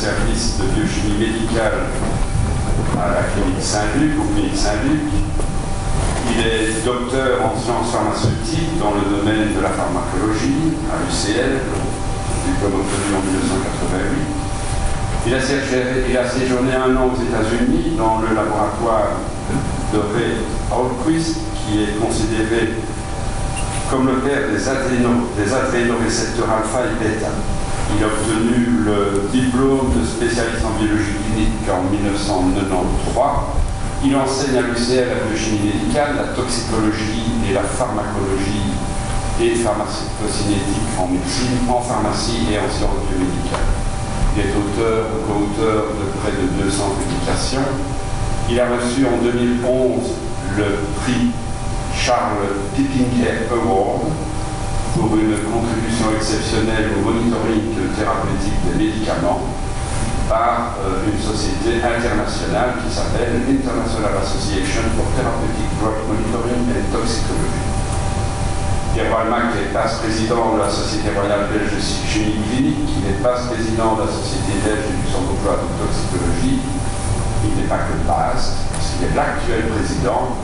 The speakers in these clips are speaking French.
service de biochimie médicale à la clinique Saint-Luc, au clinique Saint-Luc. Il est docteur en sciences pharmaceutiques dans le domaine de la pharmacologie à l'UCL, diplôme obtenu en 1988. Il a séjourné 1 an aux États-Unis dans le laboratoire de Ray Ahlquist, qui est considéré comme le père des adrénorécepteurs alpha et bêta. Il a obtenu le diplôme de spécialiste en biologie clinique en 1993. Il enseigne à l'UCL la biochimie médicale, la toxicologie et la pharmacologie et pharmacocinétique en médecine, en pharmacie et en sciences biomédicales. Il est auteur ou co-auteur de près de 200 publications. Il a reçu en 2011 le prix Charles Pippinger Award pour une contribution exceptionnelle au monitoring thérapeutique des médicaments par une société internationale qui s'appelle International Association for Therapeutic Drug Monitoring and Toxicology. Pierre Walmach est passe-président de la Société royale belge de chimie clinique, il est passe-président de la Société belge et luxembourgeoise de toxicologie. Il n'est pas que passe, parce qu'il est l'actuel président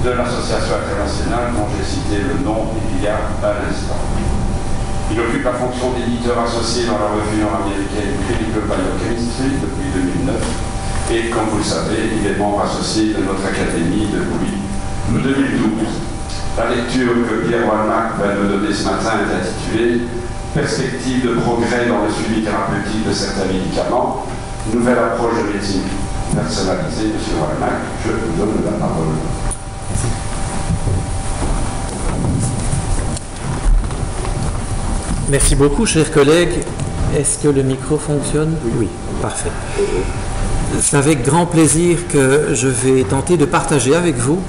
de l'association internationale dont j'ai cité le nom il y a un instant. Il occupe la fonction d'éditeur associé dans la revue nord-américaine Clinical Biochemistry depuis 2009 et, comme vous le savez, il est membre associé de notre académie depuis 2012. La lecture que Pierre Walmach va nous donner ce matin est intitulée « Perspective de progrès dans le suivi thérapeutique de certains médicaments, nouvelle approche de médecine personnalisée ». Monsieur Walmach, je vous donne la parole. Merci beaucoup, chers collègues. Est-ce que le micro fonctionne? Oui, parfait. C'est avec grand plaisir que je vais tenter de partager avec vous,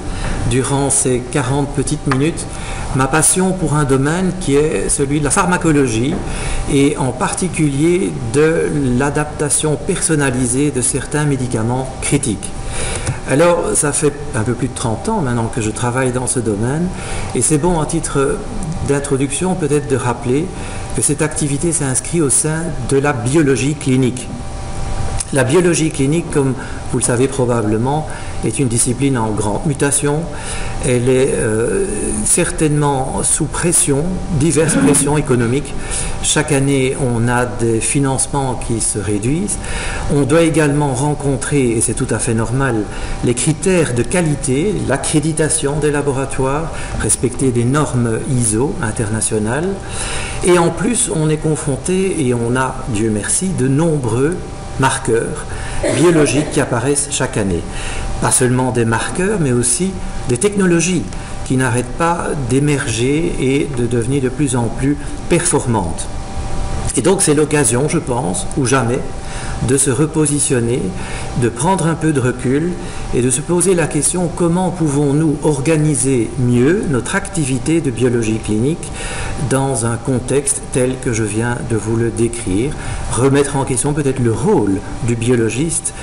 durant ces 40 petites minutes, ma passion pour un domaine qui est celui de la pharmacologie et en particulier de l'adaptation personnalisée de certains médicaments critiques. Alors, ça fait un peu plus de 30 ans maintenant que je travaille dans ce domaine et c'est bon, à titre d'introduction, peut-être de rappeler que cette activité s'inscrit au sein de la biologie clinique. La biologie clinique, comme vous le savez probablement, est une discipline en grande mutation. Elle est certainement sous pression, diverses pressions économiques. Chaque année, on a des financements qui se réduisent. On doit également rencontrer, et c'est tout à fait normal, les critères de qualité, l'accréditation des laboratoires, respecter des normes ISO internationales. Et en plus, on est confronté, et on a, Dieu merci, de nombreux marqueurs biologiques qui apparaissent chaque année. Pas seulement des marqueurs, mais aussi des technologies qui n'arrêtent pas d'émerger et de devenir de plus en plus performantes. Et donc c'est l'occasion, je pense, ou jamais, de se repositionner, de prendre un peu de recul et de se poser la question comment pouvons-nous organiser mieux notre activité de biologie clinique dans un contexte tel que je viens de vous le décrire, remettre en question peut-être le rôle du biologiste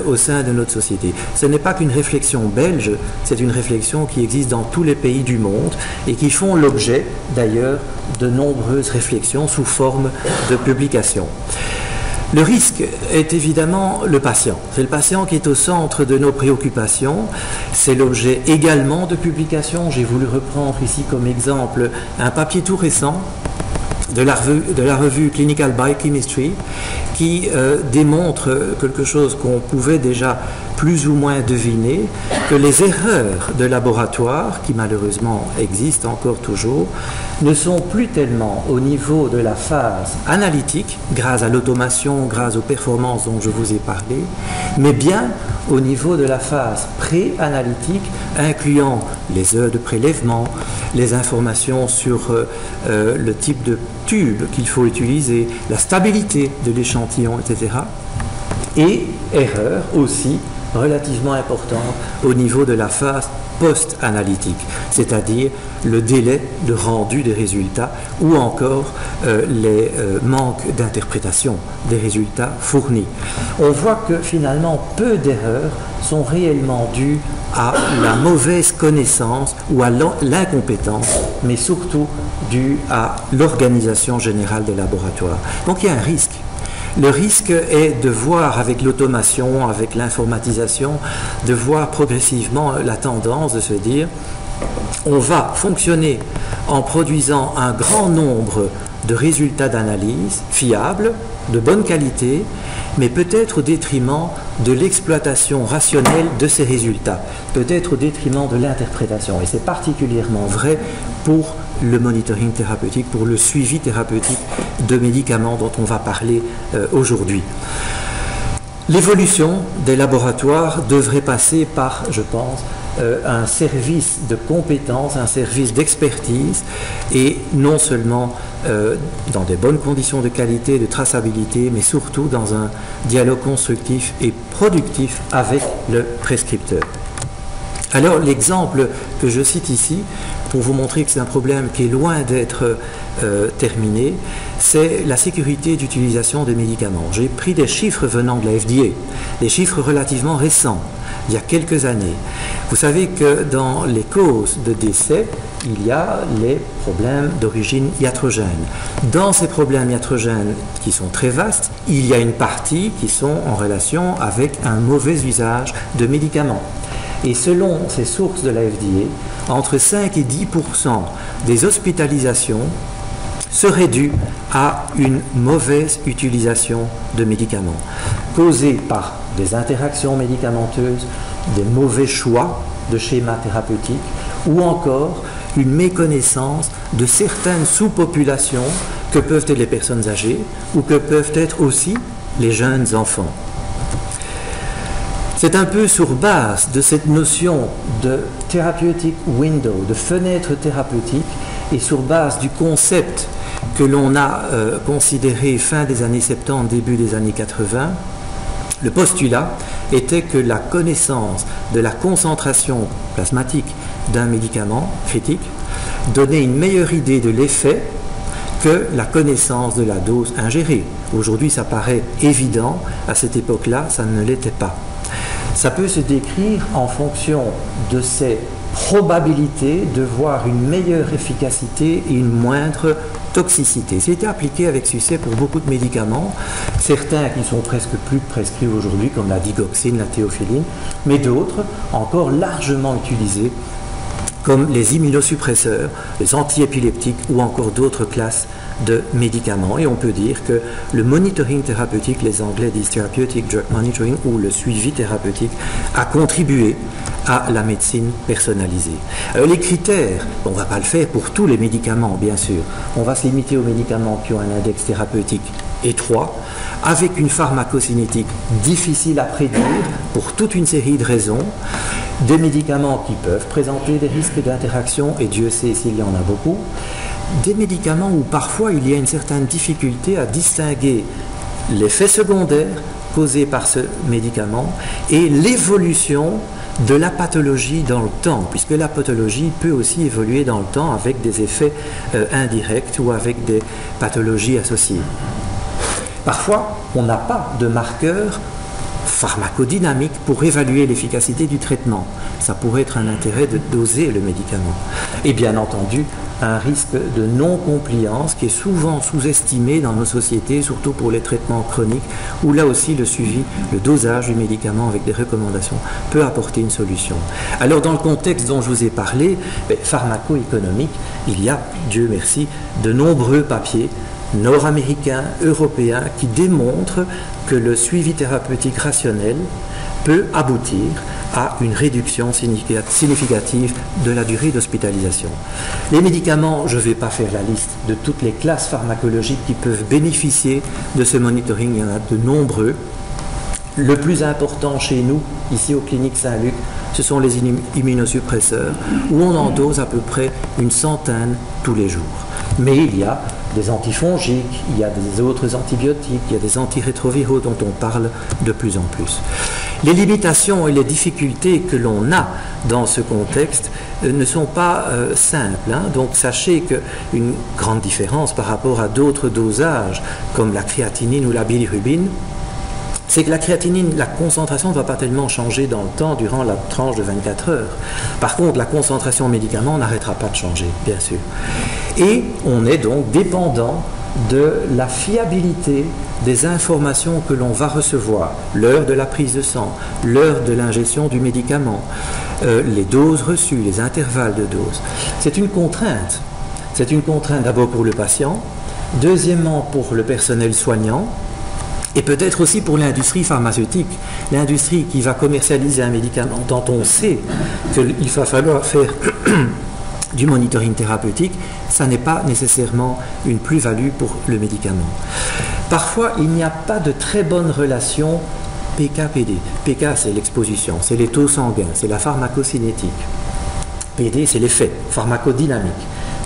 au sein de notre société. Ce n'est pas qu'une réflexion belge, c'est une réflexion qui existe dans tous les pays du monde et qui font l'objet d'ailleurs de nombreuses réflexions sous forme de publications. Le risque est évidemment le patient. C'est le patient qui est au centre de nos préoccupations. C'est l'objet également de publications. J'ai voulu reprendre ici comme exemple un papier tout récent de la revue Clinical Biochemistry qui démontre quelque chose qu'on pouvait déjà plus ou moins deviner, que les erreurs de laboratoire, qui malheureusement existent encore toujours, ne sont plus tellement au niveau de la phase analytique, grâce à l'automation, grâce aux performances dont je vous ai parlé, mais bien au niveau de la phase pré-analytique, incluant les heures de prélèvement, les informations sur le type de tube qu'il faut utiliser, la stabilité de l'échantillon, etc. Et erreur aussi relativement importante au niveau de la phase post-analytique, c'est-à-dire le délai de rendu des résultats ou encore les manques d'interprétation des résultats fournis. On voit que finalement peu d'erreurs sont réellement dues à la mauvaise connaissance ou à l'incompétence, mais surtout dues à l'organisation générale des laboratoires. Donc il y a un risque. Le risque est de voir avec l'automation, avec l'informatisation, de voir progressivement la tendance de se dire on va fonctionner en produisant un grand nombre de résultats d'analyse fiables, de bonne qualité, mais peut-être au détriment de l'exploitation rationnelle de ces résultats, peut-être au détriment de l'interprétation. Et c'est particulièrement vrai pour le monitoring thérapeutique, pour le suivi thérapeutique de médicaments dont on va parler aujourd'hui. L'évolution des laboratoires devrait passer par, je pense, un service de compétences, un service d'expertise, et non seulement dans des bonnes conditions de qualité, de traçabilité, mais surtout dans un dialogue constructif et productif avec le prescripteur. Alors l'exemple que je cite ici, pour vous montrer que c'est un problème qui est loin d'être terminé, c'est la sécurité d'utilisation des médicaments. J'ai pris des chiffres venant de la FDA, des chiffres relativement récents, il y a quelques années. Vous savez que dans les causes de décès, il y a les problèmes d'origine iatrogène. Dans ces problèmes iatrogènes qui sont très vastes, il y a une partie qui sont en relation avec un mauvais usage de médicaments. Et selon ces sources de la FDA, entre 5 et 10% des hospitalisations seraient dues à une mauvaise utilisation de médicaments, causée par des interactions médicamenteuses, des mauvais choix de schémas thérapeutiques, ou encore une méconnaissance de certaines sous-populations que peuvent être les personnes âgées ou que peuvent être aussi les jeunes enfants. C'est un peu sur base de cette notion de therapeutic window, de fenêtre thérapeutique, et sur base du concept que l'on a considéré fin des années 70, début des années 80, le postulat était que la connaissance de la concentration plasmatique d'un médicament critique donnait une meilleure idée de l'effet que la connaissance de la dose ingérée. Aujourd'hui, ça paraît évident, à cette époque-là, ça ne l'était pas. Ça peut se décrire en fonction de ces probabilités de voir une meilleure efficacité et une moindre toxicité. C'était appliqué avec succès pour beaucoup de médicaments, certains qui sont presque plus prescrits aujourd'hui, comme la digoxine, la théophiline, mais d'autres encore largement utilisés, comme les immunosuppresseurs, les antiépileptiques ou encore d'autres classes de médicaments. Et on peut dire que le monitoring thérapeutique, les Anglais disent therapeutic drug monitoring, ou le suivi thérapeutique, a contribué à la médecine personnalisée. Alors les critères, on ne va pas le faire pour tous les médicaments, bien sûr. On va se limiter aux médicaments qui ont un index thérapeutique étroit, avec une pharmacocinétique difficile à prédire pour toute une série de raisons, des médicaments qui peuvent présenter des risques d'interaction, et Dieu sait s'il y en a beaucoup, des médicaments où parfois il y a une certaine difficulté à distinguer l'effet secondaire causé par ce médicament et l'évolution de la pathologie dans le temps, puisque la pathologie peut aussi évoluer dans le temps avec des effets indirects ou avec des pathologies associées. Parfois, on n'a pas de marqueur pharmacodynamique pour évaluer l'efficacité du traitement. Ça pourrait être un intérêt de doser le médicament. Et bien entendu, un risque de non-compliance qui est souvent sous-estimé dans nos sociétés, surtout pour les traitements chroniques, où là aussi le suivi, le dosage du médicament avec des recommandations peut apporter une solution. Alors dans le contexte dont je vous ai parlé, pharmaco-économique, il y a, Dieu merci, de nombreux papiers nord-américains, européens, qui démontrent que le suivi thérapeutique rationnel peut aboutir à une réduction significative de la durée d'hospitalisation. Les médicaments, je ne vais pas faire la liste de toutes les classes pharmacologiques qui peuvent bénéficier de ce monitoring, il y en a de nombreux. Le plus important chez nous, ici aux cliniques Saint-Luc, ce sont les immunosuppresseurs, où on en dose à peu près une centaine tous les jours. Mais il y a des antifongiques, il y a des autres antibiotiques, il y a des antirétroviraux dont on parle de plus en plus. Les limitations et les difficultés que l'on a dans ce contexte ne sont pas simples. Donc sachez qu'une grande différence par rapport à d'autres dosages, comme la créatinine ou la bilirubine, c'est que la créatinine, la concentration ne va pas tellement changer dans le temps durant la tranche de 24 heures. Par contre, la concentration en médicaments n'arrêtera pas de changer, bien sûr. Et on est donc dépendant de la fiabilité des informations que l'on va recevoir, l'heure de la prise de sang, l'heure de l'ingestion du médicament, les doses reçues, les intervalles de doses. C'est une contrainte. C'est une contrainte d'abord pour le patient, deuxièmement pour le personnel soignant, et peut-être aussi pour l'industrie pharmaceutique, l'industrie qui va commercialiser un médicament dont on sait qu'il va falloir faire du monitoring thérapeutique, ça n'est pas nécessairement une plus-value pour le médicament. Parfois, il n'y a pas de très bonne relation PK-PD. PK, c'est l'exposition, c'est les taux sanguins, c'est la pharmacocinétique. PD, c'est l'effet pharmacodynamique.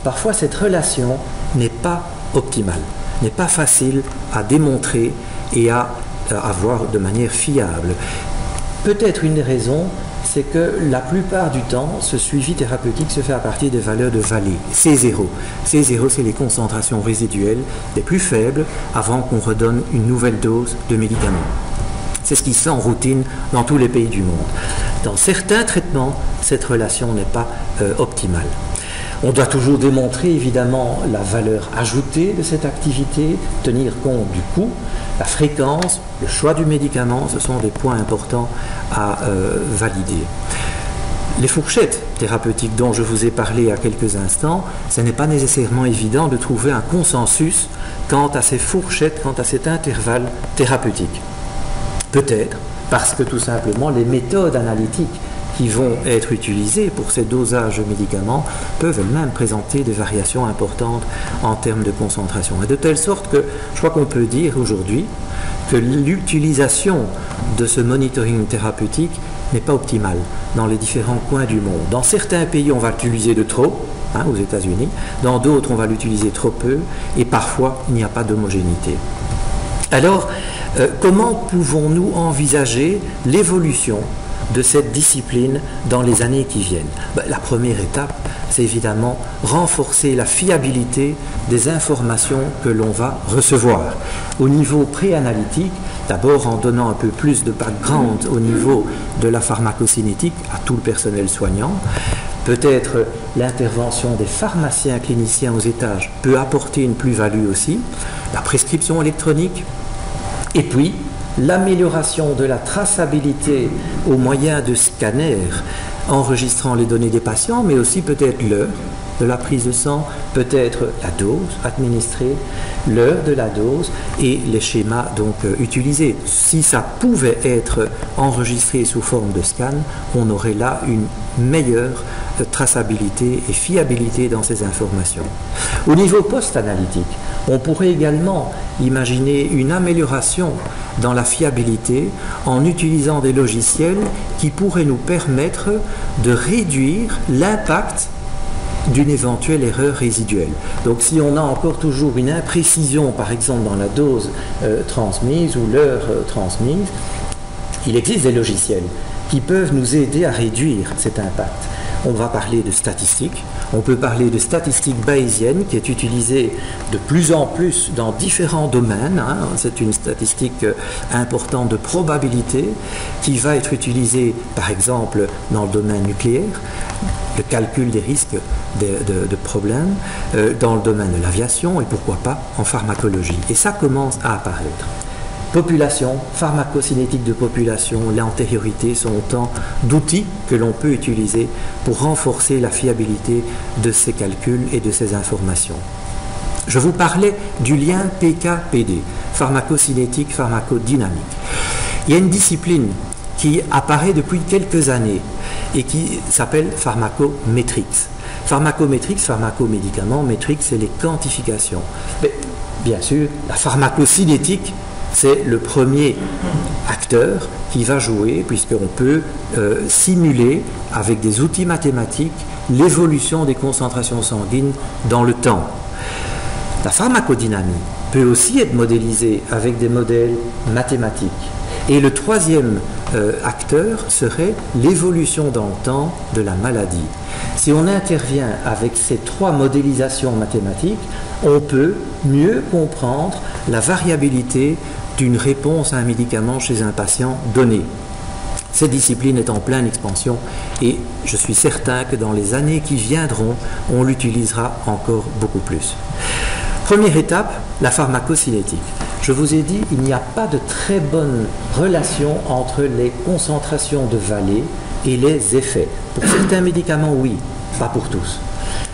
Parfois, cette relation n'est pas optimale, n'est pas facile à démontrer et à avoir de manière fiable. Peut-être une des raisons, c'est que la plupart du temps, ce suivi thérapeutique se fait à partir des valeurs de Vallée, C0. C0, c'est les concentrations résiduelles les plus faibles avant qu'on redonne une nouvelle dose de médicaments. C'est ce qui se fait en routine dans tous les pays du monde. Dans certains traitements, cette relation n'est pas optimale. On doit toujours démontrer évidemment la valeur ajoutée de cette activité, tenir compte du coût, la fréquence, le choix du médicament, ce sont des points importants à valider. Les fourchettes thérapeutiques dont je vous ai parlé il y a quelques instants, ce n'est pas nécessairement évident de trouver un consensus quant à ces fourchettes, quant à cet intervalle thérapeutique. Peut-être parce que tout simplement les méthodes analytiques qui vont être utilisées pour ces dosages de médicaments peuvent elles-mêmes présenter des variations importantes en termes de concentration. Et de telle sorte que je crois qu'on peut dire aujourd'hui que l'utilisation de ce monitoring thérapeutique n'est pas optimale dans les différents coins du monde. Dans certains pays, on va l'utiliser de trop, aux États-Unis, dans d'autres, on va l'utiliser trop peu, et parfois, il n'y a pas d'homogénéité. Alors, comment pouvons-nous envisager l'évolution de cette discipline dans les années qui viennent? La première étape, c'est évidemment renforcer la fiabilité des informations que l'on va recevoir. Au niveau préanalytique, d'abord en donnant un peu plus de background au niveau de la pharmacocinétique à tout le personnel soignant. Peut-être l'intervention des pharmaciens cliniciens aux étages peut apporter une plus-value aussi. La prescription électronique. Et puis, l'amélioration de la traçabilité au moyen de scanners enregistrant les données des patients, mais aussi peut-être l'heure de la prise de sang, peut-être la dose administrée, l'heure de la dose et les schémas donc utilisés. Si ça pouvait être enregistré sous forme de scan, on aurait là une meilleure traçabilité et fiabilité dans ces informations. Au niveau post-analytique, on pourrait également imaginer une amélioration dans la fiabilité en utilisant des logiciels qui pourraient nous permettre de réduire l'impact d'une éventuelle erreur résiduelle. Donc si on a encore toujours une imprécision, par exemple dans la dose transmise ou l'heure transmise, il existe des logiciels qui peuvent nous aider à réduire cet impact. On va parler de statistiques, on peut parler de statistiques bayésiennes qui est utilisée de plus en plus dans différents domaines. C'est une statistique importante de probabilité qui va être utilisée par exemple dans le domaine nucléaire, le calcul des risques de problèmes, dans le domaine de l'aviation et pourquoi pas en pharmacologie. Et ça commence à apparaître. Population, pharmacocinétique de population, l'antériorité sont autant d'outils que l'on peut utiliser pour renforcer la fiabilité de ces calculs et de ces informations. Je vous parlais du lien PK-PD, pharmacocinétique, pharmacodynamique. Il y a une discipline qui apparaît depuis quelques années et qui s'appelle pharmacométrics. Pharmacométrics, pharmacomédicaments, métriques, c'est les quantifications. Mais bien sûr, la pharmacocinétique, c'est le premier acteur qui va jouer, puisqu'on peut simuler avec des outils mathématiques l'évolution des concentrations sanguines dans le temps. La pharmacodynamie peut aussi être modélisée avec des modèles mathématiques. Et le troisième acteur serait l'évolution dans le temps de la maladie. Si on intervient avec ces trois modélisations mathématiques, on peut mieux comprendre la variabilité d'une réponse à un médicament chez un patient donné. Cette discipline est en pleine expansion et je suis certain que dans les années qui viendront, on l'utilisera encore beaucoup plus. Première étape, la pharmacocinétique. je vous ai dit il n'y a pas de très bonne relation entre les concentrations de Vallée et les effets. Pour certains médicaments, oui, pas pour tous.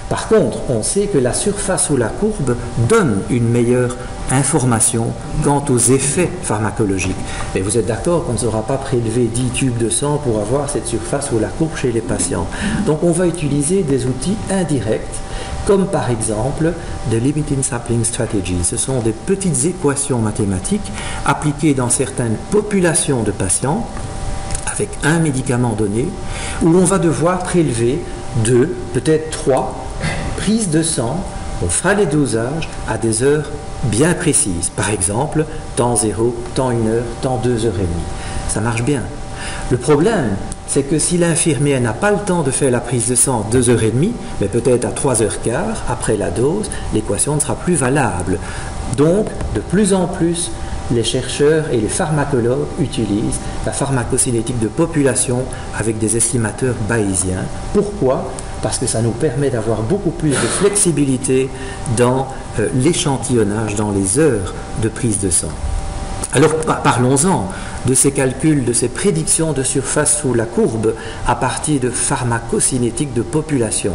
Par contre, on sait que la surface ou la courbe donne une meilleure information quant aux effets pharmacologiques. Mais vous êtes d'accord qu'on ne saura pas prélever 10 tubes de sang pour avoir cette surface ou la courbe chez les patients. Donc on va utiliser des outils indirects, comme par exemple des limiting sampling strategies. Ce sont des petites équations mathématiques appliquées dans certaines populations de patients avec un médicament donné, où on va devoir prélever 2, peut-être 3 prises de sang. On fera les dosages à des heures bien précises. Par exemple, temps 0, temps 1 heure, temps 2 heures et demie. Ça marche bien. Le problème, c'est que si l'infirmière n'a pas le temps de faire la prise de sang 2 heures et demie, mais peut-être à 3 heures quart, après la dose, l'équation ne sera plus valable. Donc, de plus en plus, les chercheurs et les pharmacologues utilisent la pharmacocinétique de population avec des estimateurs bayésiens. Pourquoi ? Parce que ça nous permet d'avoir beaucoup plus de flexibilité dans l'échantillonnage, dans les heures de prise de sang. Alors parlons-en de ces calculs, de ces prédictions de surface sous la courbe à partir de pharmacocinétique de population.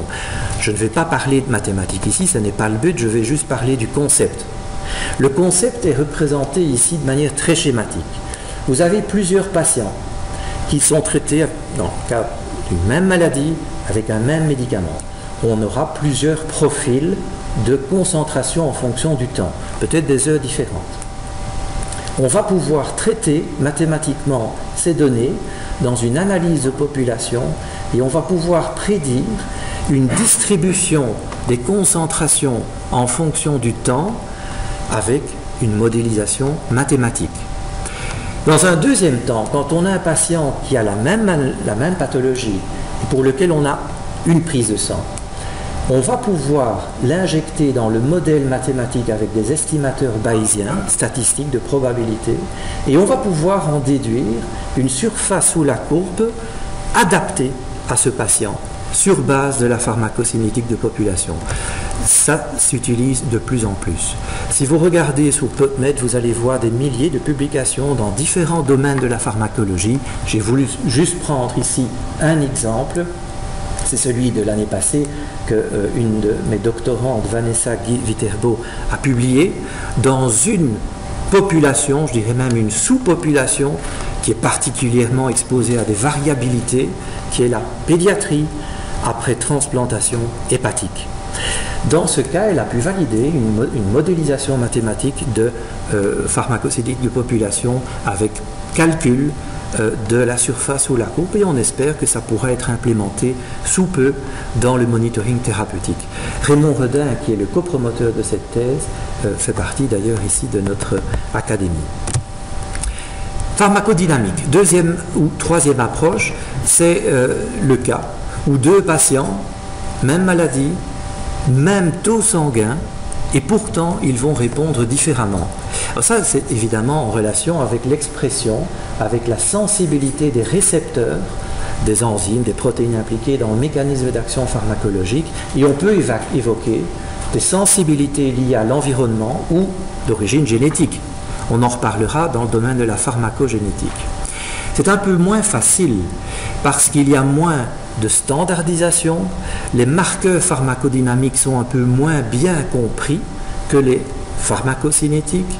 Je ne vais pas parler de mathématiques ici, ce n'est pas le but, je vais juste parler du concept. Le concept est représenté ici de manière très schématique. Vous avez plusieurs patients qui sont traités dans le cas d'une même maladie avec un même médicament. On aura plusieurs profils de concentration en fonction du temps, peut-être des heures différentes. On va pouvoir traiter mathématiquement ces données dans une analyse de population et on va pouvoir prédire une distribution des concentrations en fonction du temps avec une modélisation mathématique. Dans un deuxième temps, quand on a un patient qui a la même pathologie et pour lequel on a une prise de sang, on va pouvoir l'injecter dans le modèle mathématique avec des estimateurs bayésiens, statistiques de probabilité, et on va pouvoir en déduire une surface sous la courbe adaptée à ce patient sur base de la pharmacocinétique de population. Ça s'utilise de plus en plus. Si vous regardez sur PubMed, vous allez voir des milliers de publications dans différents domaines de la pharmacologie. J'ai voulu juste prendre ici un exemple. C'est celui de l'année passée qu'une de mes doctorantes, Vanessa Viterbo, a publié dans une population, je dirais même une sous-population, qui est particulièrement exposée à des variabilités, qui est la pédiatrie après transplantation hépatique. Dans ce cas, elle a pu valider une modélisation mathématique de pharmacocinétique de population avec calcul de la surface ou la courbe, et on espère que ça pourra être implémenté sous peu dans le monitoring thérapeutique. Raymond Redin, qui est le copromoteur de cette thèse, fait partie d'ailleurs ici de notre académie. Pharmacodynamique, deuxième ou troisième approche, c'est le cas où deux patients, même maladie, même taux sanguin, et pourtant ils vont répondre différemment. Alors ça, c'est évidemment en relation avec l'expression, avec la sensibilité des récepteurs, des enzymes, des protéines impliquées dans le mécanisme d'action pharmacologique, et on peut évoquer des sensibilités liées à l'environnement ou d'origine génétique. On en reparlera dans le domaine de la pharmacogénétique. C'est un peu moins facile parce qu'il y a moins de standardisation, les marqueurs pharmacodynamiques sont un peu moins bien compris que les pharmacocinétiques,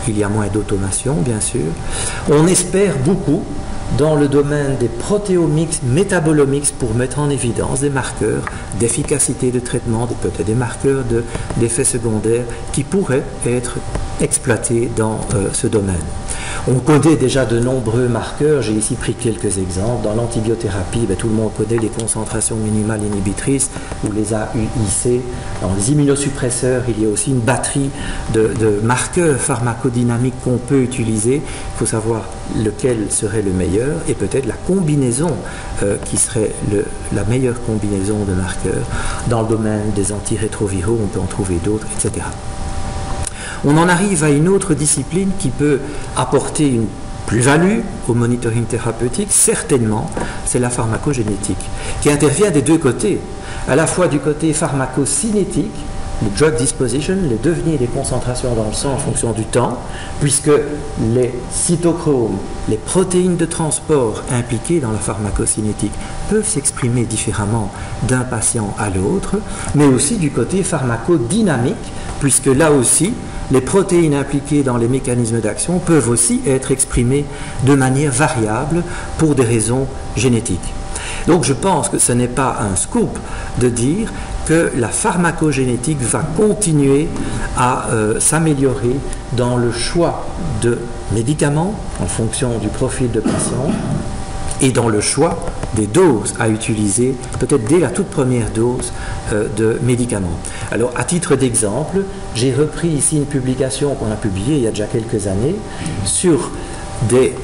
il y a moins d'automation bien sûr. On espère beaucoup dans le domaine des protéomics, métabolomics pour mettre en évidence des marqueurs d'efficacité de traitement, peut-être des marqueurs d'effets secondaires qui pourraient être exploités dans ce domaine. On connaît déjà de nombreux marqueurs, j'ai ici pris quelques exemples. Dans l'antibiothérapie, tout le monde connaît les concentrations minimales inhibitrices ou les AUIC. Dans les immunosuppresseurs, il y a aussi une batterie de marqueurs pharmacodynamiques qu'on peut utiliser. Il faut savoir lequel serait le meilleur et peut-être la combinaison qui serait la meilleure combinaison de marqueurs. Dans le domaine des antirétroviraux, on peut en trouver d'autres, etc. On en arrive à une autre discipline qui peut apporter une plus-value au monitoring thérapeutique, certainement, c'est la pharmacogénétique, qui intervient des deux côtés, à la fois du côté pharmacocinétique, les drug disposition, les devenirs des concentrations dans le sang en fonction du temps, puisque les cytochromes, les protéines de transport impliquées dans la pharmacocinétique peuvent s'exprimer différemment d'un patient à l'autre, mais aussi du côté pharmacodynamique, puisque là aussi, les protéines impliquées dans les mécanismes d'action peuvent aussi être exprimées de manière variable pour des raisons génétiques. Donc je pense que ce n'est pas un scoop de dire que la pharmacogénétique va continuer à s'améliorer dans le choix de médicaments en fonction du profil de patient et dans le choix des doses à utiliser, peut-être dès la toute première dose de médicaments. Alors, à titre d'exemple, j'ai repris ici une publication qu'on a publiée il y a déjà quelques années sur des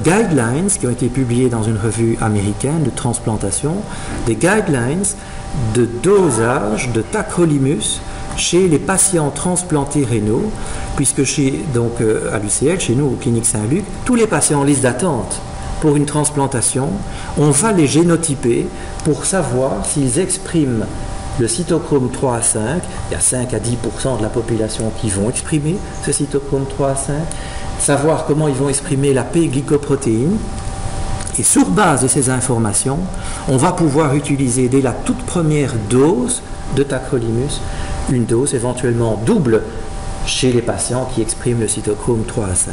guidelines qui ont été publiés dans une revue américaine de transplantation, des guidelines de dosage de tacrolimus chez les patients transplantés rénaux, puisque à l'UCL, chez nous, au Clinique Saint-Luc, tous les patients en liste d'attente pour une transplantation, on va les génotyper pour savoir s'ils expriment le cytochrome 3 à 5, il y a 5 à 10% de la population qui vont exprimer ce cytochrome 3 à 5, savoir comment ils vont exprimer la P-glycoprotéine. Et sur base de ces informations, on va pouvoir utiliser dès la toute première dose de tacrolimus, une dose éventuellement double chez les patients qui expriment le cytochrome 3 à 5.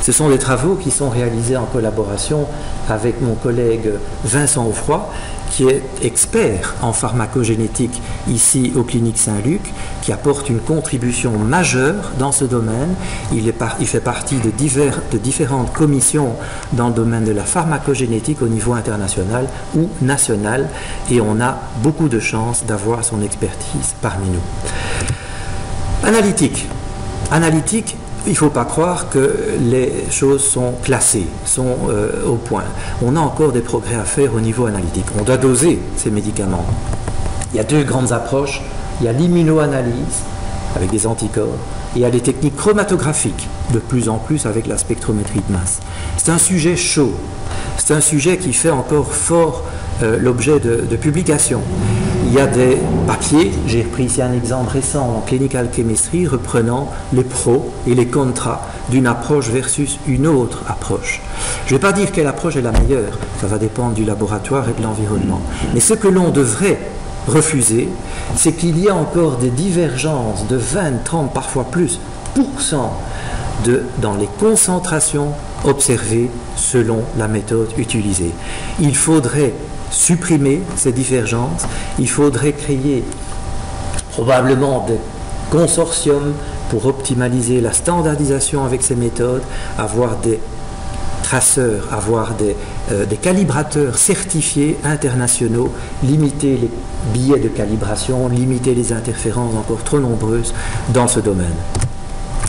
Ce sont des travaux qui sont réalisés en collaboration avec mon collègue Vincent Offroy, qui est expert en pharmacogénétique ici au Clinique Saint-Luc, qui apporte une contribution majeure dans ce domaine. Il fait partie de différentes commissions dans le domaine de la pharmacogénétique au niveau international ou national, et on a beaucoup de chance d'avoir son expertise parmi nous. Analytique, il ne faut pas croire que les choses sont classées, sont au point. On a encore des progrès à faire au niveau analytique. On doit doser ces médicaments. Il y a deux grandes approches. Il y a l'immunoanalyse avec des anticorps et il y a les techniques chromatographiques, de plus en plus avec la spectrométrie de masse. C'est un sujet chaud. C'est un sujet qui fait encore fort l'objet de publications. Il y a des papiers, j'ai repris ici un exemple récent en clinical chemistry reprenant les pros et les contras d'une approche versus une autre approche. Je ne vais pas dire quelle approche est la meilleure, ça va dépendre du laboratoire et de l'environnement. Mais ce que l'on devrait refuser, c'est qu'il y a encore des divergences de 20, 30, parfois plus % dans les concentrations observées selon la méthode utilisée. Il faudrait supprimer ces divergences, il faudrait créer probablement des consortiums pour optimaliser la standardisation avec ces méthodes, avoir des traceurs, avoir des calibrateurs certifiés internationaux, limiter les biais de calibration, limiter les interférences encore trop nombreuses dans ce domaine.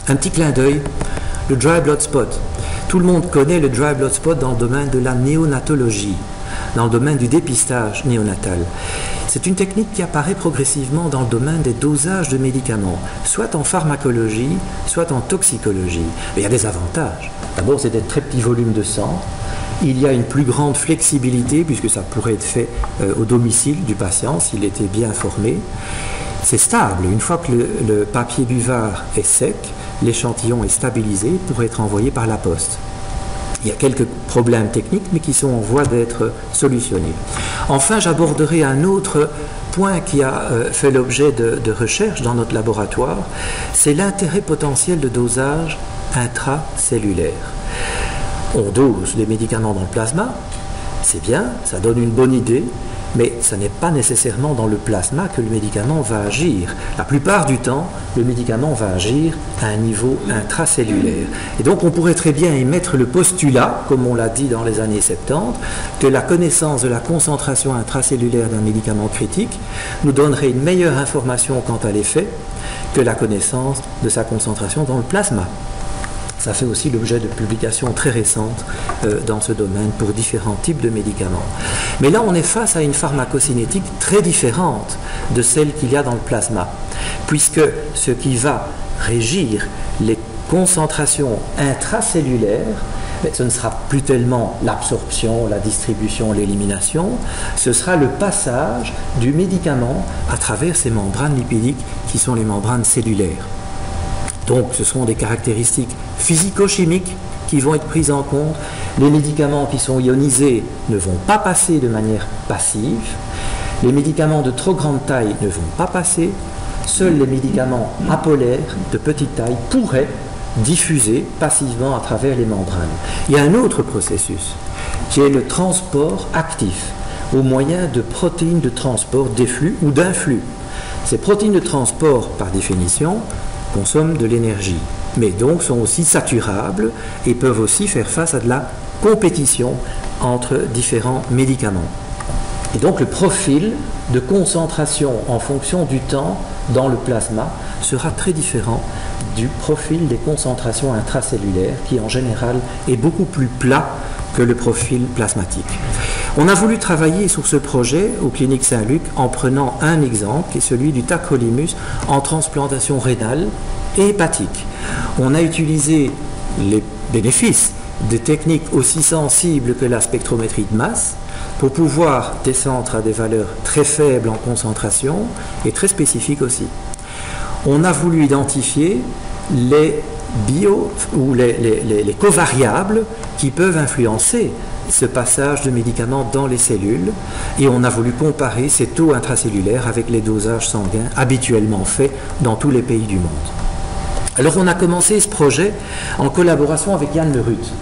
Un petit clin d'œil, le dry blood spot. Tout le monde connaît le dry blood spot dans le domaine de la néonatologie, dans le domaine du dépistage néonatal. C'est une technique qui apparaît progressivement dans le domaine des dosages de médicaments, soit en pharmacologie, soit en toxicologie. Mais il y a des avantages. D'abord, c'est des très petits volumes de sang. Il y a une plus grande flexibilité, puisque ça pourrait être fait au domicile du patient, s'il était bien informé. C'est stable. Une fois que le papier buvard est sec, l'échantillon est stabilisé pour être envoyé par la poste. Il y a quelques problèmes techniques, mais qui sont en voie d'être solutionnés. Enfin, j'aborderai un autre point qui a fait l'objet de recherche dans notre laboratoire, c'est l'intérêt potentiel de dosage intracellulaire. On dose les médicaments dans le plasma, c'est bien, ça donne une bonne idée, mais ce n'est pas nécessairement dans le plasma que le médicament va agir. La plupart du temps, le médicament va agir à un niveau intracellulaire. Et donc on pourrait très bien émettre le postulat, comme on l'a dit dans les années 70, que la connaissance de la concentration intracellulaire d'un médicament critique nous donnerait une meilleure information quant à l'effet que la connaissance de sa concentration dans le plasma. Ça fait aussi l'objet de publications très récentes dans ce domaine pour différents types de médicaments. Mais là, on est face à une pharmacocinétique très différente de celle qu'il y a dans le plasma, puisque ce qui va régir les concentrations intracellulaires Mais ce ne sera plus tellement l'absorption, la distribution, l'élimination, ce sera le passage du médicament à travers ces membranes lipidiques qui sont les membranes cellulaires. Donc ce sont des caractéristiques physico-chimiques qui vont être prises en compte. Les médicaments qui sont ionisés ne vont pas passer de manière passive. Les médicaments de trop grande taille ne vont pas passer. Seuls les médicaments apolaires de petite taille pourraient diffuser passivement à travers les membranes. Il y a un autre processus qui est le transport actif au moyen de protéines de transport d'efflux ou d'influx. Ces protéines de transport, par définition, consomment de l'énergie, mais donc sont aussi saturables et peuvent aussi faire face à de la compétition entre différents médicaments. Et donc le profil de concentration en fonction du temps dans le plasma sera très différent du profil des concentrations intracellulaires qui en général est beaucoup plus plat que le profil plasmatique. On a voulu travailler sur ce projet aux cliniques Saint-Luc en prenant un exemple qui est celui du tacrolimus en transplantation rénale et hépatique. On a utilisé les bénéfices des techniques aussi sensibles que la spectrométrie de masse pour pouvoir descendre à des valeurs très faibles en concentration et très spécifiques aussi. On a voulu identifier les les covariables qui peuvent influencer ce passage de médicaments dans les cellules, et on a voulu comparer ces taux intracellulaires avec les dosages sanguins habituellement faits dans tous les pays du monde. Alors on a commencé ce projet en collaboration avec Yann Lerut,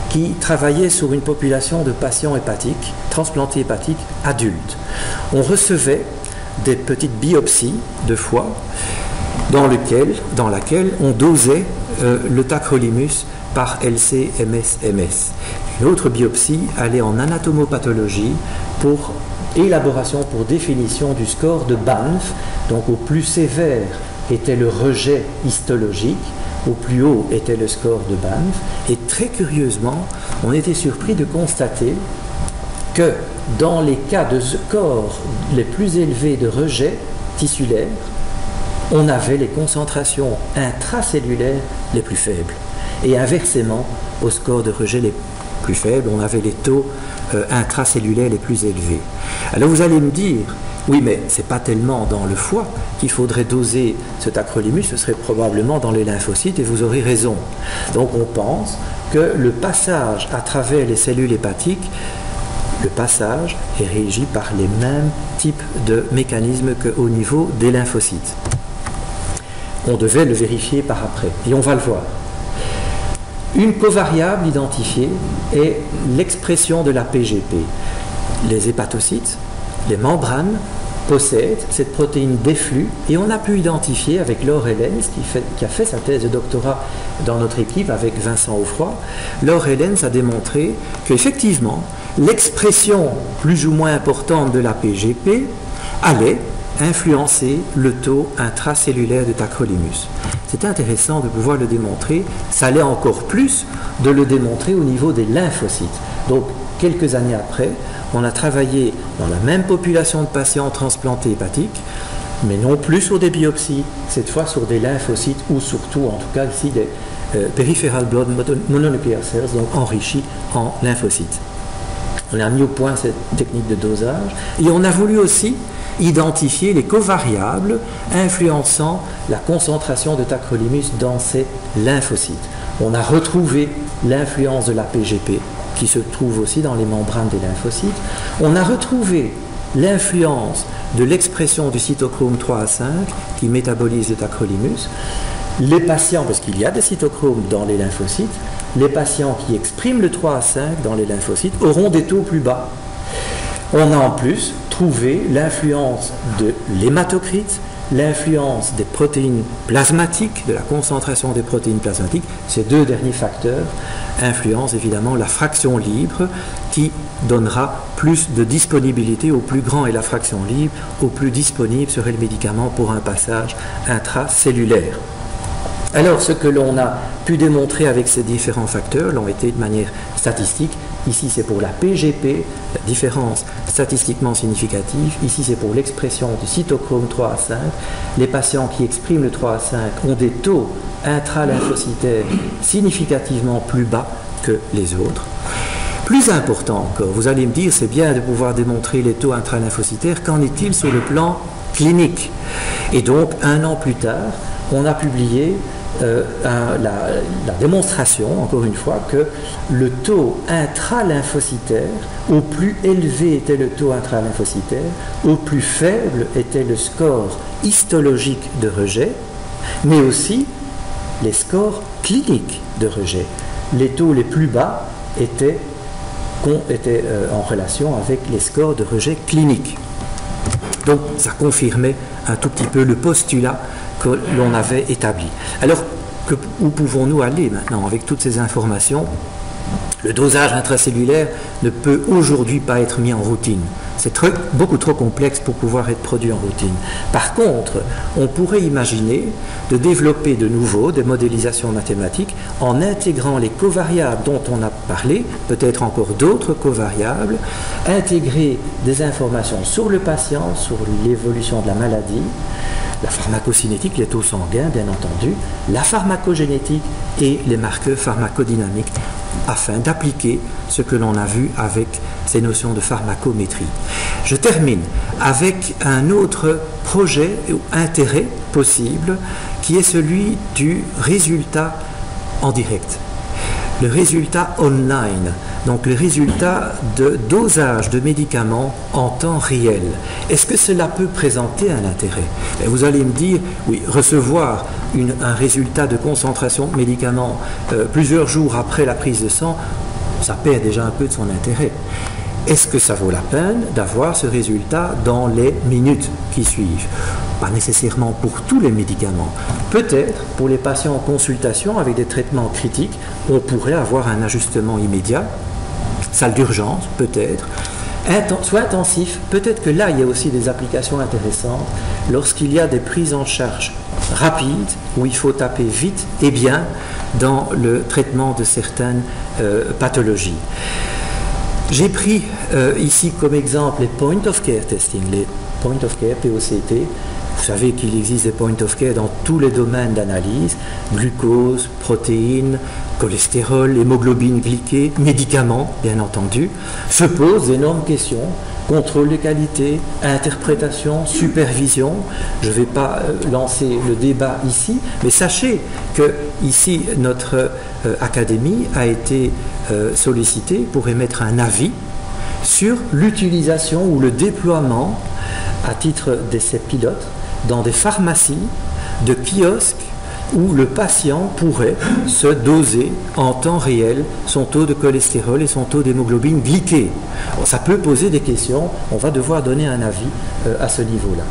qui travaillait sur une population de patients hépatiques, transplantés hépatiques adultes. On recevait des petites biopsies de foie dans laquelle on dosait le tacrolimus par LC-MS-MS. Une autre biopsie allait en anatomopathologie pour élaboration, pour définition du score de Banff. Donc au plus sévère était le rejet histologique, au plus haut était le score de Banff. Et très curieusement, on était surpris de constater que dans les cas de scores les plus élevés de rejet tissulaire, on avait les concentrations intracellulaires les plus faibles. Et inversement, au score de rejet les plus faibles, on avait les taux intracellulaires les plus élevés. Alors vous allez me dire, oui, mais ce n'est pas tellement dans le foie qu'il faudrait doser ce tacrolimus, ce serait probablement dans les lymphocytes, et vous aurez raison. Donc on pense que le passage à travers les cellules hépatiques, le passage est régi par les mêmes types de mécanismes qu'au niveau des lymphocytes. On devait le vérifier par après, et on va le voir. Une covariable identifiée est l'expression de la PGP. Les hépatocytes, les membranes, possèdent cette protéine d'efflux, et on a pu identifier avec Laure Hellens, qui a fait sa thèse de doctorat dans notre équipe avec Vincent Offroy. Laure Hellens a démontré qu'effectivement, l'expression plus ou moins importante de la PGP allait influencer le taux intracellulaire de tacrolimus. C'est intéressant de pouvoir le démontrer. Ça allait encore plus de le démontrer au niveau des lymphocytes. Donc, quelques années après, on a travaillé dans la même population de patients transplantés hépatiques, mais non plus sur des biopsies, cette fois sur des lymphocytes, ou surtout, en tout cas ici, des peripheral blood mononuclear cells, donc enrichis en lymphocytes. On a mis au point cette technique de dosage, et on a voulu aussi identifier les covariables influençant la concentration de tacrolimus dans ces lymphocytes. On a retrouvé l'influence de la PGP, qui se trouve aussi dans les membranes des lymphocytes. On a retrouvé l'influence de l'expression du cytochrome 3 à 5, qui métabolise le tacrolimus. Les patients, parce qu'il y a des cytochromes dans les lymphocytes, les patients qui expriment le 3 à 5 dans les lymphocytes auront des taux plus bas. On a en plus trouvé l'influence de l'hématocrite, l'influence des protéines plasmatiques, de la concentration des protéines plasmatiques. Ces deux derniers facteurs influencent évidemment la fraction libre, qui donnera plus de disponibilité au plus grand, et la fraction libre au plus disponible serait le médicament pour un passage intracellulaire. Alors, ce que l'on a pu démontrer avec ces différents facteurs l'ont été de manière statistique. Ici, c'est pour la PGP, la différence statistiquement significative. Ici, c'est pour l'expression du cytochrome 3 à 5. Les patients qui expriment le 3 à 5 ont des taux intralymphocytaires significativement plus bas que les autres. Plus important encore, vous allez me dire, c'est bien de pouvoir démontrer les taux intralymphocytaires, qu'en est-il sur le plan clinique? Et donc, 1 an plus tard, on a publié la démonstration, encore une fois, que le taux intralymphocytaire, au plus élevé était le taux intralymphocytaire, au plus faible était le score histologique de rejet, mais aussi les scores cliniques de rejet. Les taux les plus bas étaient en relation avec les scores de rejet cliniques. Donc ça confirmait un tout petit peu le postulat que l'on avait établi. Alors, où pouvons-nous aller maintenant avec toutes ces informations? Le dosage intracellulaire ne peut aujourd'hui pas être mis en routine. C'est beaucoup trop complexe pour pouvoir être produit en routine. Par contre, on pourrait imaginer de développer de nouveau des modélisations mathématiques en intégrant les covariables dont on a parlé, peut-être encore d'autres covariables, intégrer des informations sur le patient, sur l'évolution de la maladie, la pharmacocinétique, les taux sanguins, bien entendu, la pharmacogénétique et les marqueurs pharmacodynamiques, afin d'appliquer ce que l'on a vu avec ces notions de pharmacométrie. Je termine avec un autre projet ou intérêt possible, qui est celui du résultat en direct. Le résultat online, donc le résultat de dosage de médicaments en temps réel. Est-ce que cela peut présenter un intérêt? Et vous allez me dire, oui, recevoir un résultat de concentration de médicaments plusieurs jours après la prise de sang, ça perd déjà un peu de son intérêt. Est-ce que ça vaut la peine d'avoir ce résultat dans les minutes qui suivent? Pas nécessairement pour tous les médicaments. Peut-être pour les patients en consultation avec des traitements critiques, on pourrait avoir un ajustement immédiat. Salle d'urgence, peut-être. Soit intensif, peut-être que là, il y a aussi des applications intéressantes lorsqu'il y a des prises en charge rapides, où il faut taper vite et bien dans le traitement de certaines pathologies. J'ai pris ici comme exemple les point of care testing, les point of care, POCT. Vous savez qu'il existe des point of care dans tous les domaines d'analyse, glucose, protéines, cholestérol, hémoglobine glyquée, médicaments, bien entendu. Se posent d'énormes questions, contrôle de qualité, interprétation, supervision. Je ne vais pas lancer le débat ici, mais sachez que ici, notre académie a été sollicitée pour émettre un avis sur l'utilisation ou le déploiement à titre d'essai pilote dans des pharmacies de kiosques où le patient pourrait se doser en temps réel son taux de cholestérol et son taux d'hémoglobine glyquée. Bon, ça peut poser des questions, on va devoir donner un avis à ce niveau-là.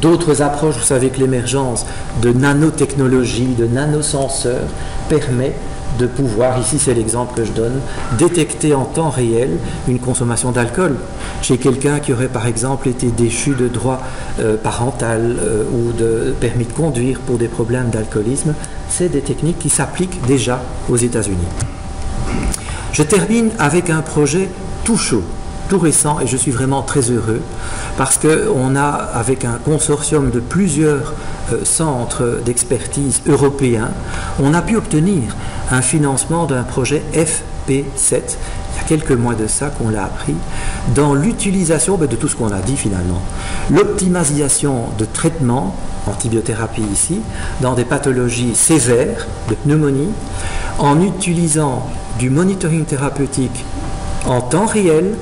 D'autres approches, vous savez que l'émergence de nanotechnologies, de nanosenseurs permet de pouvoir, ici c'est l'exemple que je donne, détecter en temps réel une consommation d'alcool chez quelqu'un qui aurait par exemple été déchu de droit parental ou de permis de conduire pour des problèmes d'alcoolisme. C'est des techniques qui s'appliquent déjà aux États-Unis. Je termine avec un projet tout chaud, tout récent, et je suis vraiment très heureux parce qu'on a, avec un consortium de plusieurs centres d'expertise européens, on a pu obtenir un financement d'un projet FP7, il y a quelques mois de ça qu'on l'a appris, dans l'utilisation de tout ce qu'on a dit finalement. L'optimisation de traitements, antibiothérapie ici, dans des pathologies sévères de pneumonie, en utilisant du monitoring thérapeutique en temps réel,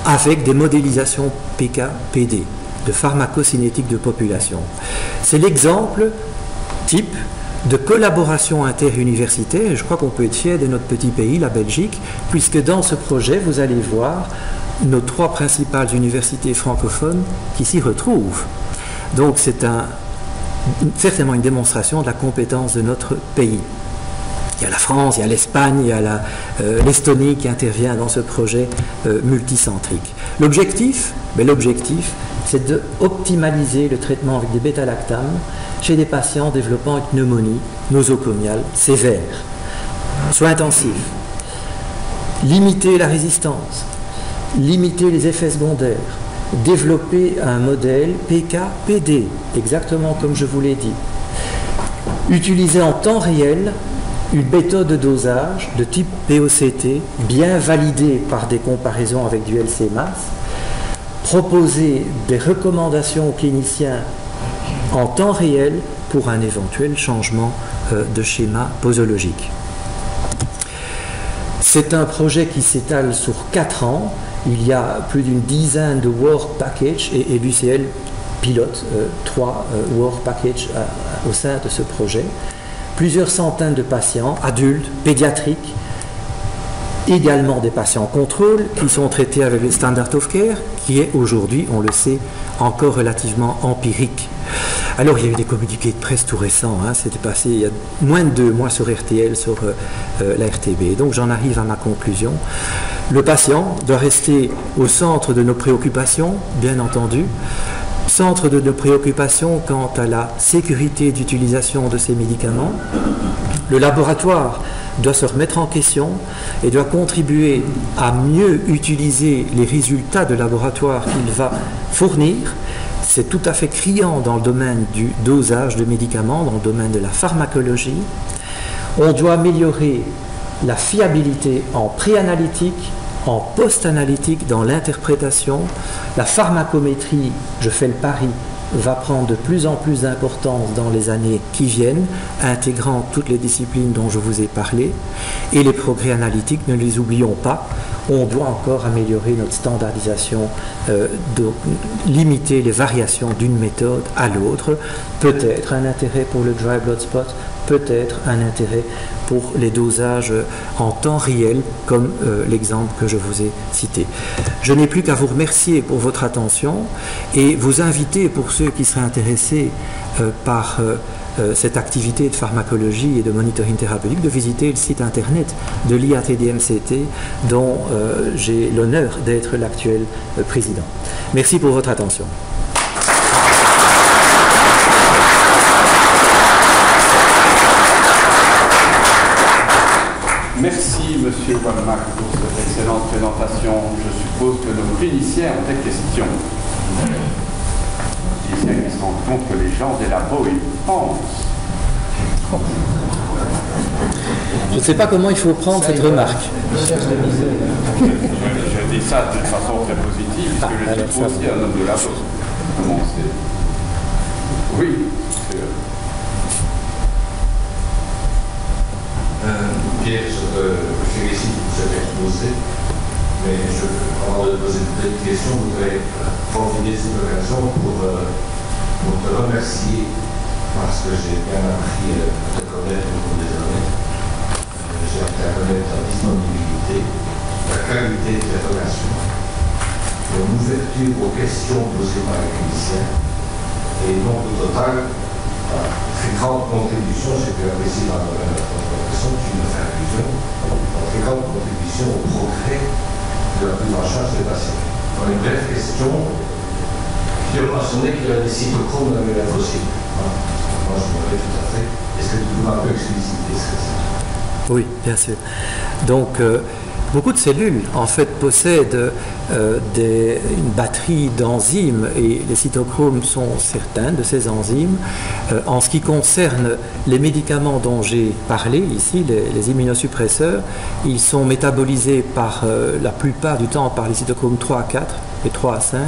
avec des modélisations PK-PD, de pharmacocinétique de population. C'est l'exemple type de collaboration interuniversitaire, et je crois qu'on peut être fier de notre petit pays, la Belgique, puisque dans ce projet, vous allez voir nos 3 principales universités francophones qui s'y retrouvent. Donc c'est certainement une démonstration de la compétence de notre pays. Il y a la France, il y a l'Espagne, il y a l'Estonie qui intervient dans ce projet multicentrique. L'objectif, c'est d'optimaliser le traitement avec des bêta-lactames chez des patients développant une pneumonie nosocomiale sévère, soins intensifs, limiter la résistance, limiter les effets secondaires, développer un modèle PK-PD, exactement comme je vous l'ai dit, utiliser en temps réel une méthode de dosage de type POCT, bien validée par des comparaisons avec du LC-MAS, proposer des recommandations aux cliniciens en temps réel pour un éventuel changement de schéma posologique. C'est un projet qui s'étale sur 4 ans. Il y a plus d'une dizaine de work packages et l'UCL pilote 3 work packages au sein de ce projet. Plusieurs centaines de patients, adultes, pédiatriques, également des patients contrôle qui sont traités avec le standard of care, qui est aujourd'hui, on le sait, encore relativement empirique. Alors il y a eu des communiqués de presse tout récents, hein, c'était passé il y a moins de 2 mois sur RTL, sur la RTB. Donc j'en arrive à ma conclusion. Le patient doit rester au centre de nos préoccupations, bien entendu. Centre de nos préoccupations quant à la sécurité d'utilisation de ces médicaments. Le laboratoire doit se remettre en question et doit contribuer à mieux utiliser les résultats de laboratoire qu'il va fournir. C'est tout à fait criant dans le domaine du dosage de médicaments, dans le domaine de la pharmacologie. On doit améliorer la fiabilité en préanalytique, en post-analytique, dans l'interprétation. La pharmacométrie, je fais le pari, va prendre de plus en plus d'importance dans les années qui viennent, intégrant toutes les disciplines dont je vous ai parlé. Et les progrès analytiques, ne les oublions pas. On doit encore améliorer notre standardisation, limiter les variations d'une méthode à l'autre. Peut-être un intérêt pour le dry blood spot, peut-être un intérêt pour les dosages en temps réel, comme l'exemple que je vous ai cité. Je n'ai plus qu'à vous remercier pour votre attention et vous inviter, pour ceux qui seraient intéressés par cette activité de pharmacologie et de monitoring thérapeutique, de visiter le site internet de l'IATDMCT, dont j'ai l'honneur d'être l'actuel président. Merci pour votre attention. Merci, Monsieur Walmack, pour cette excellente présentation. Je suppose que nos cliniciens ont des questions. Les cliniciens qui se rendent compte que les gens des labos, ils pensent. Je ne sais pas comment il faut prendre cette remarque. Je dis ça d'une façon très positive, puisque je suis aussi un homme de labo. Comment c'est ? Oui. Pierre, je félicite pour cet exposé, mais avant de poser une petite question, je voudrais profiter de cette occasion pour te remercier parce que j'ai bien appris à te connaître au cours des années. J'ai appris à connaître ta disponibilité, la qualité de tes relations, ton ouverture aux questions posées par les cliniciens, et donc au total, une grande contribution, j'ai pu apprécier dans le domaine de la transplantation, tu me fais allusion, une grande contribution au progrès de la prise en charge des patients. Dans une brève question, tu as mentionné qu'il y a des cytochromes dans les lymphocytes. Moi, je me rappelle tout à fait. Est-ce que tu peux un peu expliciter ce que c'est ? Oui, bien sûr. Donc, beaucoup de cellules, en fait, possèdent une batterie d'enzymes et les cytochromes sont certains de ces enzymes. En ce qui concerne les médicaments dont j'ai parlé ici, les immunosuppresseurs, ils sont métabolisés par la plupart du temps par les cytochromes 3 à 4 et 3 à 5.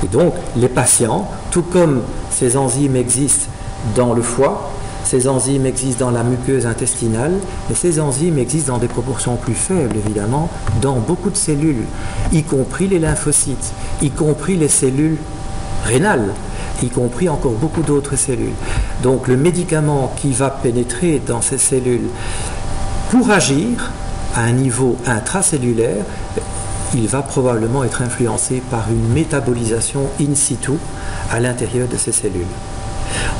Et donc, les patients, tout comme ces enzymes existent dans le foie, ces enzymes existent dans la muqueuse intestinale, mais ces enzymes existent dans des proportions plus faibles, évidemment, dans beaucoup de cellules, y compris les lymphocytes, y compris les cellules rénales, y compris encore beaucoup d'autres cellules. Donc le médicament qui va pénétrer dans ces cellules pour agir à un niveau intracellulaire, il va probablement être influencé par une métabolisation in situ à l'intérieur de ces cellules.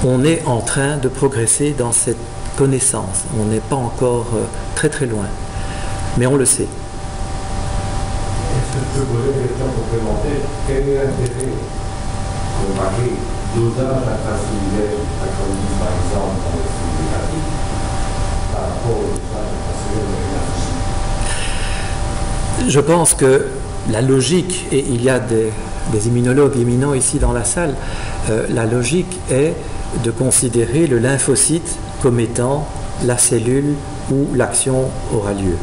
On est en train de progresser dans cette connaissance. On n'est pas encore très très loin, mais on le sait. Est-ce que je peux poser une question complémentaire ? Quel est l'intérêt de marquer dosage intracellulaire, par exemple, dans les cellules hépatiques, par rapport au dosage intracellulaire dans les lymphocytes ? Je pense que la logique, et il y a des immunologues éminents ici dans la salle, la logique est de considérer le lymphocyte comme étant la cellule où l'action aura lieu.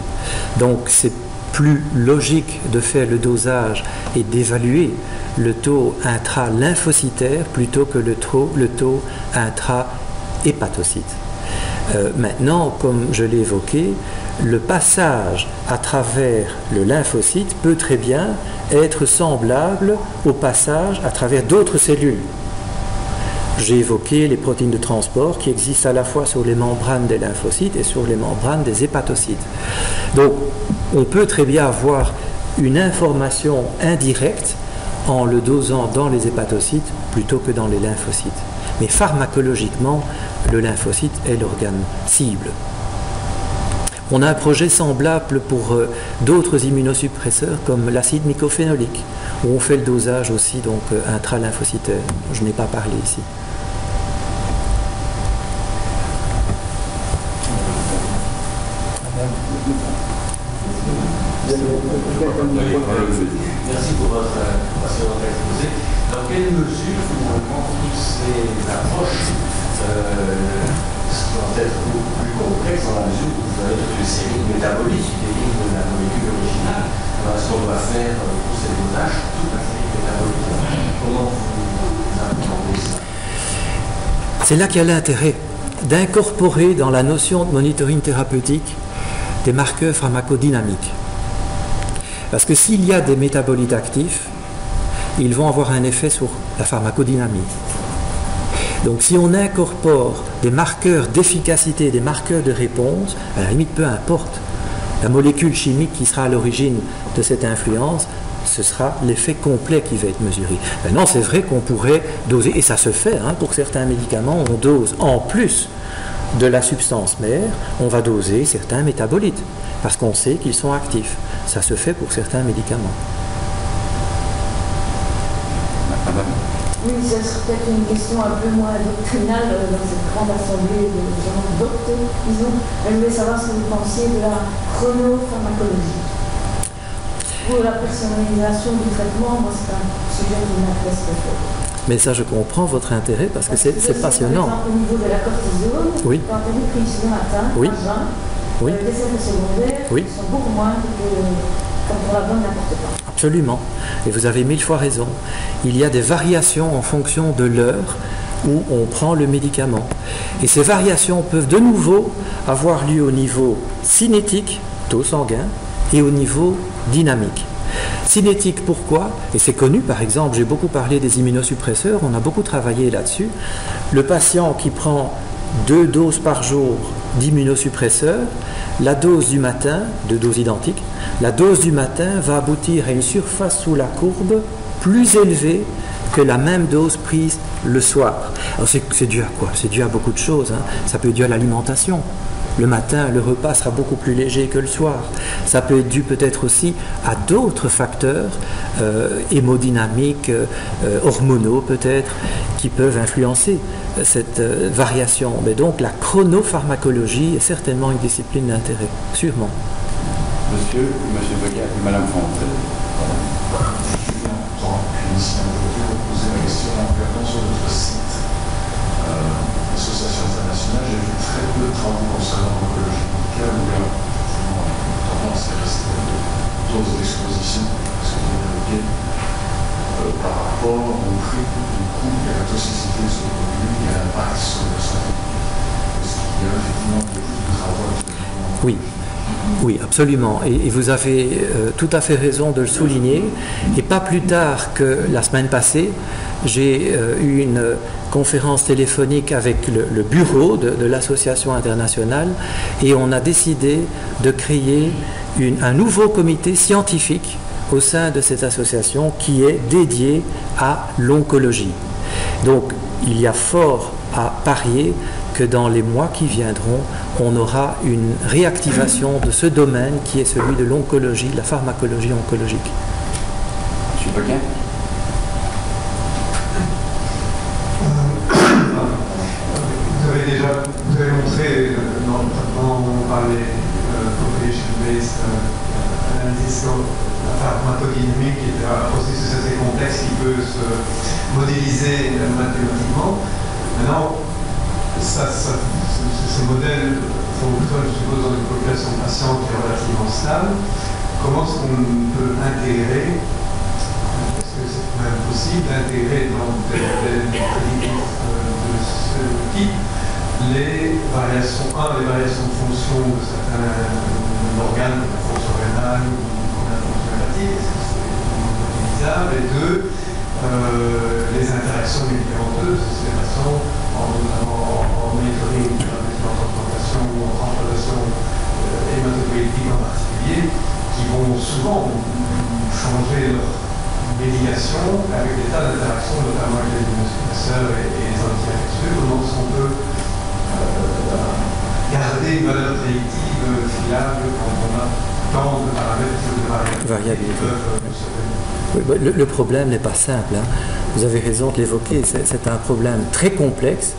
Donc c'est plus logique de faire le dosage et d'évaluer le taux intra-lymphocytaire plutôt que le taux intra-hépatocyte. Maintenant, comme je l'ai évoqué, le passage à travers le lymphocyte peut très bien être semblable au passage à travers d'autres cellules. J'ai évoqué les protéines de transport qui existent à la fois sur les membranes des lymphocytes et sur les membranes des hépatocytes. Donc, on peut très bien avoir une information indirecte en le dosant dans les hépatocytes plutôt que dans les lymphocytes. Mais pharmacologiquement, le lymphocyte est l'organe cible. On a un projet semblable pour d'autres immunosuppresseurs comme l'acide mycophénolique, où on fait le dosage aussi donc intralymphocytaire. Je n'ai pas parlé ici. Merci pour votre passionnant exposé. Dans quelle mesure, finalement, toutes ces approches vont être beaucoup plus complexes dans la mesure où vous avez toute une série de métabolites qui dérivent de la molécule originale. Alors, est-ce qu'on doit faire pour ces dosages toute la série de métabolites? Comment vous appréhendez ça? C'est là qu'il y a l'intérêt d'incorporer dans la notion de monitoring thérapeutique des marqueurs pharmacodynamiques. Parce que s'il y a des métabolites actifs, ils vont avoir un effet sur la pharmacodynamie. Donc si on incorpore des marqueurs d'efficacité, des marqueurs de réponse, à la limite peu importe la molécule chimique qui sera à l'origine de cette influence, ce sera l'effet complet qui va être mesuré. Maintenant, c'est vrai qu'on pourrait doser, et ça se fait, pour certains médicaments, on dose en plus de la substance mère, on va doser certains métabolites, parce qu'on sait qu'ils sont actifs. Ça se fait pour certains médicaments. Oui, ce serait peut-être une question un peu moins doctrinale dans cette grande assemblée de gens docteurs, disons. Je voulais savoir ce que vous pensiez de la chronopharmacologie. Pour la personnalisation du traitement, moi c'est un sujet qui m'intéresse très fort. Mais ça, je comprends votre intérêt parce que c'est passionnant. Par exemple, au niveau de la cortisone, oui. Quand on est pris le matin, oui. Oui. Les effets secondaires oui. sont beaucoup moins que quand on la donne n'importe quoi. Absolument. Et vous avez 1000 fois raison. Il y a des variations en fonction de l'heure où on prend le médicament. Et ces variations peuvent de nouveau avoir lieu au niveau cinétique, taux sanguin, et au niveau dynamique. Cinétique, pourquoi? Et c'est connu, par exemple, j'ai beaucoup parlé des immunosuppresseurs, on a beaucoup travaillé là-dessus. Le patient qui prend 2 doses par jour d'immunosuppresseurs, la dose du matin, 2 doses identiques, la dose du matin va aboutir à une surface sous la courbe plus élevée que la même dose prise le soir. Alors c'est dû à quoi? C'est dû à beaucoup de choses. Ça peut être dû à l'alimentation. Le matin, le repas sera beaucoup plus léger que le soir. Ça peut être dû peut-être aussi à d'autres facteurs hémodynamiques, hormonaux peut-être, qui peuvent influencer cette variation. Mais donc la chronopharmacologie est certainement une discipline d'intérêt, sûrement. Monsieur Beguer, Madame Fontaine. Je viens aujourd'hui vous poser la question en regardant sur votre site l'association internationale, j'ai vu très peu de travaux concernant l'oncologie médicale où il y a effectivement tendance à rester dose d'exposition, parce que vous évoquez par rapport au prix du coût et à la toxicité de ce produit et à l'impact sur la santé. Est-ce qu'il y a effectivement beaucoup de travaux actuellement? Oui. Oui, absolument. Et vous avez tout à fait raison de le souligner. Et pas plus tard que la semaine passée, j'ai eu une conférence téléphonique avec le bureau de l'association internationale et on a décidé de créer un nouveau comité scientifique au sein de cette association qui est dédié à l'oncologie. Donc, il y a fort à parier que dans les mois qui viendront, on aura une réactivation de ce domaine qui est celui de l'oncologie, de la pharmacologie oncologique. Monsieur Beguin. Vous avez montré dans le traitement par les population-based analysis, la pharmacodynamique qui est un processus assez complexe qui peut se modéliser mathématiquement. Maintenant, ces modèles fonctionne, je suppose, dans une population patiente qui est relativement stable. Comment est-ce qu'on peut intégrer, est-ce que c'est même possible d'intégrer dans des prédictifs de ce type les variations de fonction de certains organes, comme la fonction rénale ou la fonction hépatique, est-ce que c'est utilisable, et deux, les interactions médicamenteuses, c'est la façon en monitoring de la transplantation ou en transplantation hématopoïétique en particulier, qui vont souvent changer leur médication avec des tas d'interactions, notamment avec les immunosuppresseurs et les anti-infectieux. Comment est-ce qu'on peut garder une valeur prédictive fiable quand on a tant de paramètres de variabilité qui peuvent survenir? Le problème n'est pas simple, hein. Vous avez raison de l'évoquer, c'est un problème très complexe.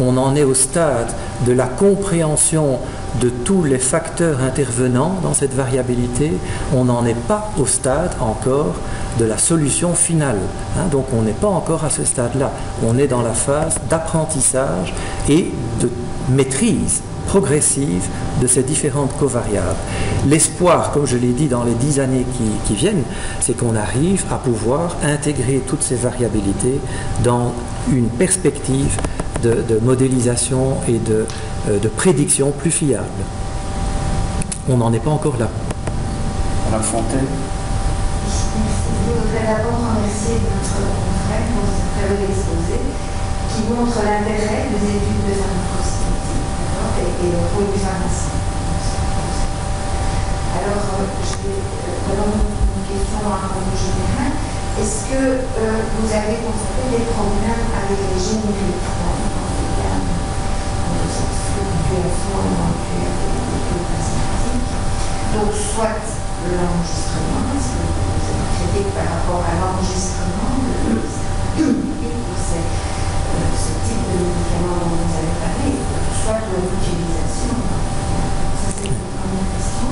On en est au stade de la compréhension de tous les facteurs intervenants dans cette variabilité. On n'en est pas au stade encore de la solution finale, hein. Donc on n'est pas encore à ce stade-là. On est dans la phase d'apprentissage et de maîtrise progressive de ces différentes covariables. L'espoir, comme je l'ai dit, dans les 10 années qui viennent, c'est qu'on arrive à pouvoir intégrer toutes ces variabilités dans une perspective de modélisation et de prédiction plus fiable. On n'en est pas encore là. Madame Fontaine. Je voudrais d'abord remercier notre confrère pour ce très bel exposé qui montre l'intérêt des études de pharmacologie et le rôle du pharmacien. Alors, je vais demander une question à un peu général. Est-ce que vous avez constaté des problèmes avec les génériques dans les gammes de cette fluctuation éventuelle des cosmétiques? Donc, soit l'enregistrement, est-ce que vous êtes critique par rapport à l'enregistrement de ce type de médicament dont vous avez parlé, soit de l'utilisation. Ça, c'est une première question.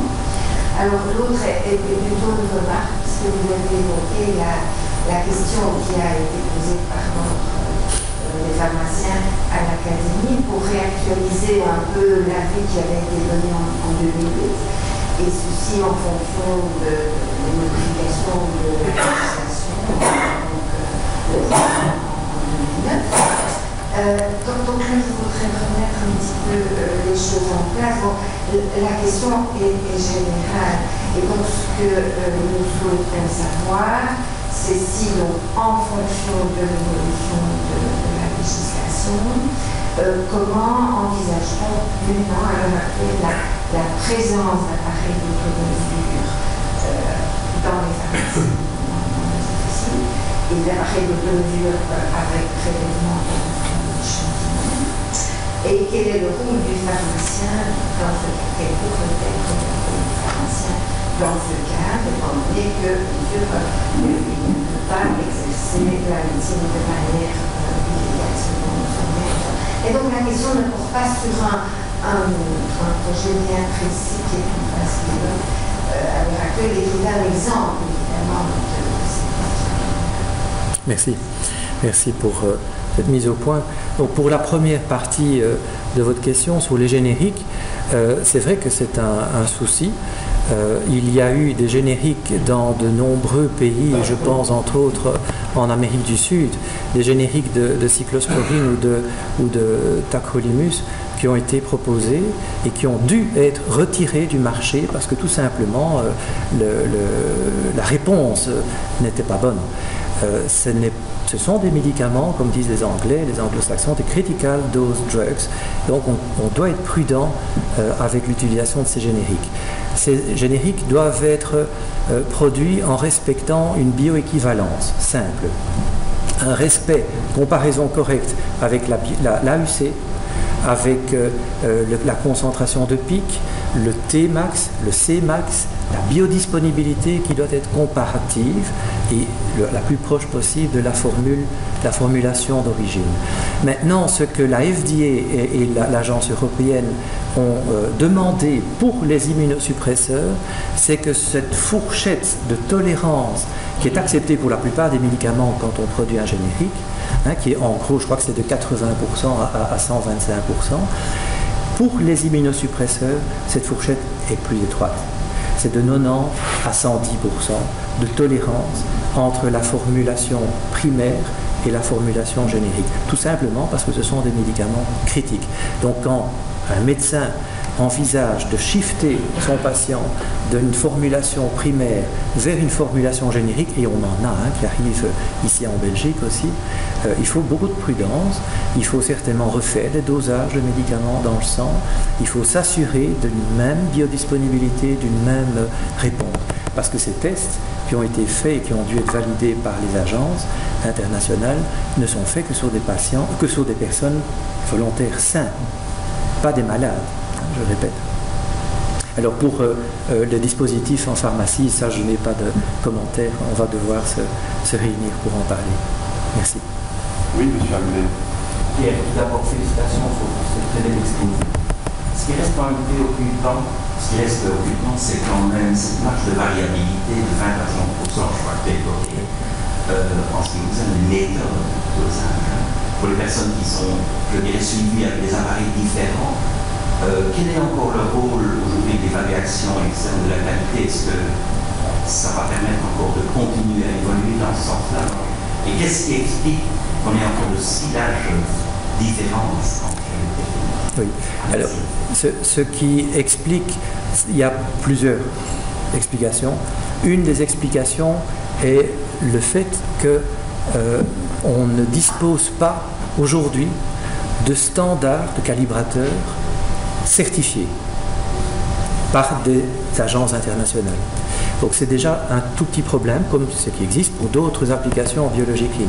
Alors, l'autre est plutôt une remarque, puisque vous avez évoqué la question qui a été posée par les pharmaciens à l'Académie pour réactualiser un peu l'avis qui avait été donné en 2008, et ceci en fonction des modifications de la législation, donc en 2009. Donc là, je voudrais remettre un petit peu les choses en place. Bon, la question est générale. Et donc, ce que nous souhaitons savoir, c'est si, donc, en fonction de l'évolution de la législation, comment envisage-t-on maintenant, à l'heure actuelle, la présence d'appareils d'automesure dans les pharmacies, et d'appareils d'automesure avec prélèvement et quel est le rôle du pharmacien dans ce cas? Quel pourrait être le rôle du pharmacien dans ce cas, étant donné que ne peut pas exercer la médecine de manière efficace selon son méthode. Et donc la question ne porte pas sur un projet bien précis qui est en face de à l'heure actuelle et qui est un exemple évidemment de cette question. Merci. Merci pour cette mise au point. Donc pour la première partie de votre question sur les génériques, c'est vrai que c'est un souci. Il y a eu des génériques dans de nombreux pays, je pense entre autres en Amérique du Sud, des génériques de cyclosporine ou de tacrolimus qui ont été proposés et qui ont dû être retirés du marché parce que tout simplement la réponse n'était pas bonne. Ce sont des médicaments, comme disent les Anglais, les anglo-saxons, des critical dose drugs. Donc on doit être prudent avec l'utilisation de ces génériques. Ces génériques doivent être produits en respectant une bioéquivalence simple. Un respect, comparaison correcte avec l'AUC, avec la concentration de pic, le Tmax, le Cmax, la biodisponibilité qui doit être comparative et la plus proche possible de la formulation d'origine. Maintenant, ce que la FDA et l'Agence européenne ont demandé pour les immunosuppresseurs, c'est que cette fourchette de tolérance qui est acceptée pour la plupart des médicaments quand on produit un générique, qui est en gros, je crois que c'est de 80% à 125%, Pour les immunosuppresseurs, cette fourchette est plus étroite. C'est de 90 à 110% de tolérance entre la formulation primaire et la formulation générique. Tout simplement parce que ce sont des médicaments critiques. Donc quand un médecin envisage de shifter son patient d'une formulation primaire vers une formulation générique, et on en a qui arrive ici en Belgique aussi, il faut beaucoup de prudence, il faut certainement refaire des dosages de médicaments dans le sang, il faut s'assurer d'une même biodisponibilité, d'une même réponse. Parce que ces tests qui ont été faits et qui ont dû être validés par les agences internationales ne sont faits que sur des patients, que sur des personnes volontaires saines, pas des malades, je répète. Alors pour le dispositif en pharmacie, ça je n'ai pas de commentaire, on va devoir se réunir pour en parler. Merci. Oui, monsieur Aguilera. Pierre, tout d'abord félicitations pour cette très belle exposition. Ce qui reste quand même préoccupant, c'est quand même cette marge de variabilité de 20 à 30%, je crois que tu as évoqué, en ce qui concerne les méthodes de dosage. Pour les personnes qui sont, je dirais, suivies avec des appareils différents, quel est encore le rôle aujourd'hui d'évaluation externe de la qualité? Est-ce que ça va permettre encore de continuer à évoluer dans ce sens-là? Et qu'est-ce qui explique qu'on ait encore de si larges différences entre les techniques? Oui, alors ce qui explique, il y a plusieurs explications. Une des explications est le fait que on ne dispose pas aujourd'hui de standards de calibrateurs certifiés par des agences internationales. Donc c'est déjà un tout petit problème, comme ce qui existe pour d'autres applications en biologie clinique.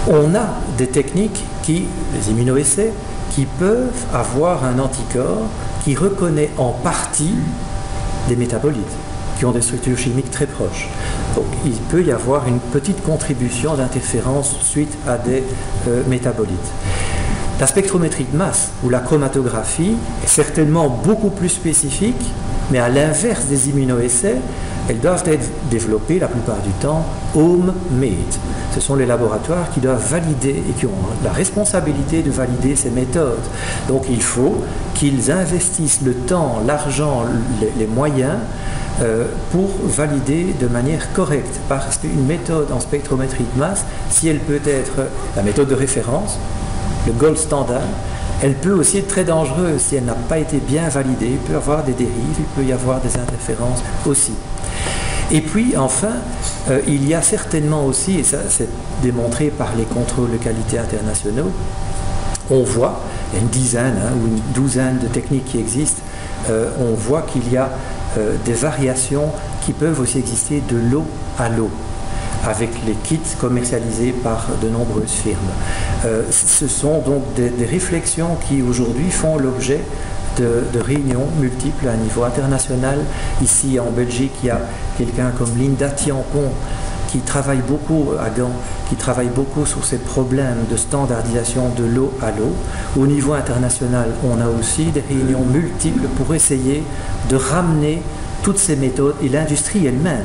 On a des techniques les immunoessais, qui peuvent avoir un anticorps qui reconnaît en partie des métabolites, qui ont des structures chimiques très proches. Donc il peut y avoir une petite contribution d'interférence suite à des métabolites. La spectrométrie de masse ou la chromatographie est certainement beaucoup plus spécifique, mais à l'inverse des immunoessais, elles doivent être développées la plupart du temps home-made. Ce sont les laboratoires qui doivent valider et qui ont la responsabilité de valider ces méthodes. Donc il faut qu'ils investissent le temps, l'argent, les moyens pour valider de manière correcte. Parce qu'une méthode en spectrométrie de masse, si elle peut être la méthode de référence, le gold standard, elle peut aussi être très dangereuse si elle n'a pas été bien validée. Il peut y avoir des dérives, il peut y avoir des interférences aussi. Et puis enfin, il y a certainement aussi, et ça c'est démontré par les contrôles de qualité internationaux, on voit, il y a une dizaine ou une douzaine de techniques qui existent, on voit qu'il y a des variations qui peuvent aussi exister de lot à lot, avec les kits commercialisés par de nombreuses firmes. Ce sont donc des réflexions qui aujourd'hui font l'objet de réunions multiples à un niveau international. Ici en Belgique, il y a quelqu'un comme Linda Tiampon qui travaille beaucoup à Gand, qui travaille beaucoup sur ces problèmes de standardisation de lot à lot. Au niveau international, on a aussi des réunions multiples pour essayer de ramener toutes ces méthodes, et l'industrie elle-même,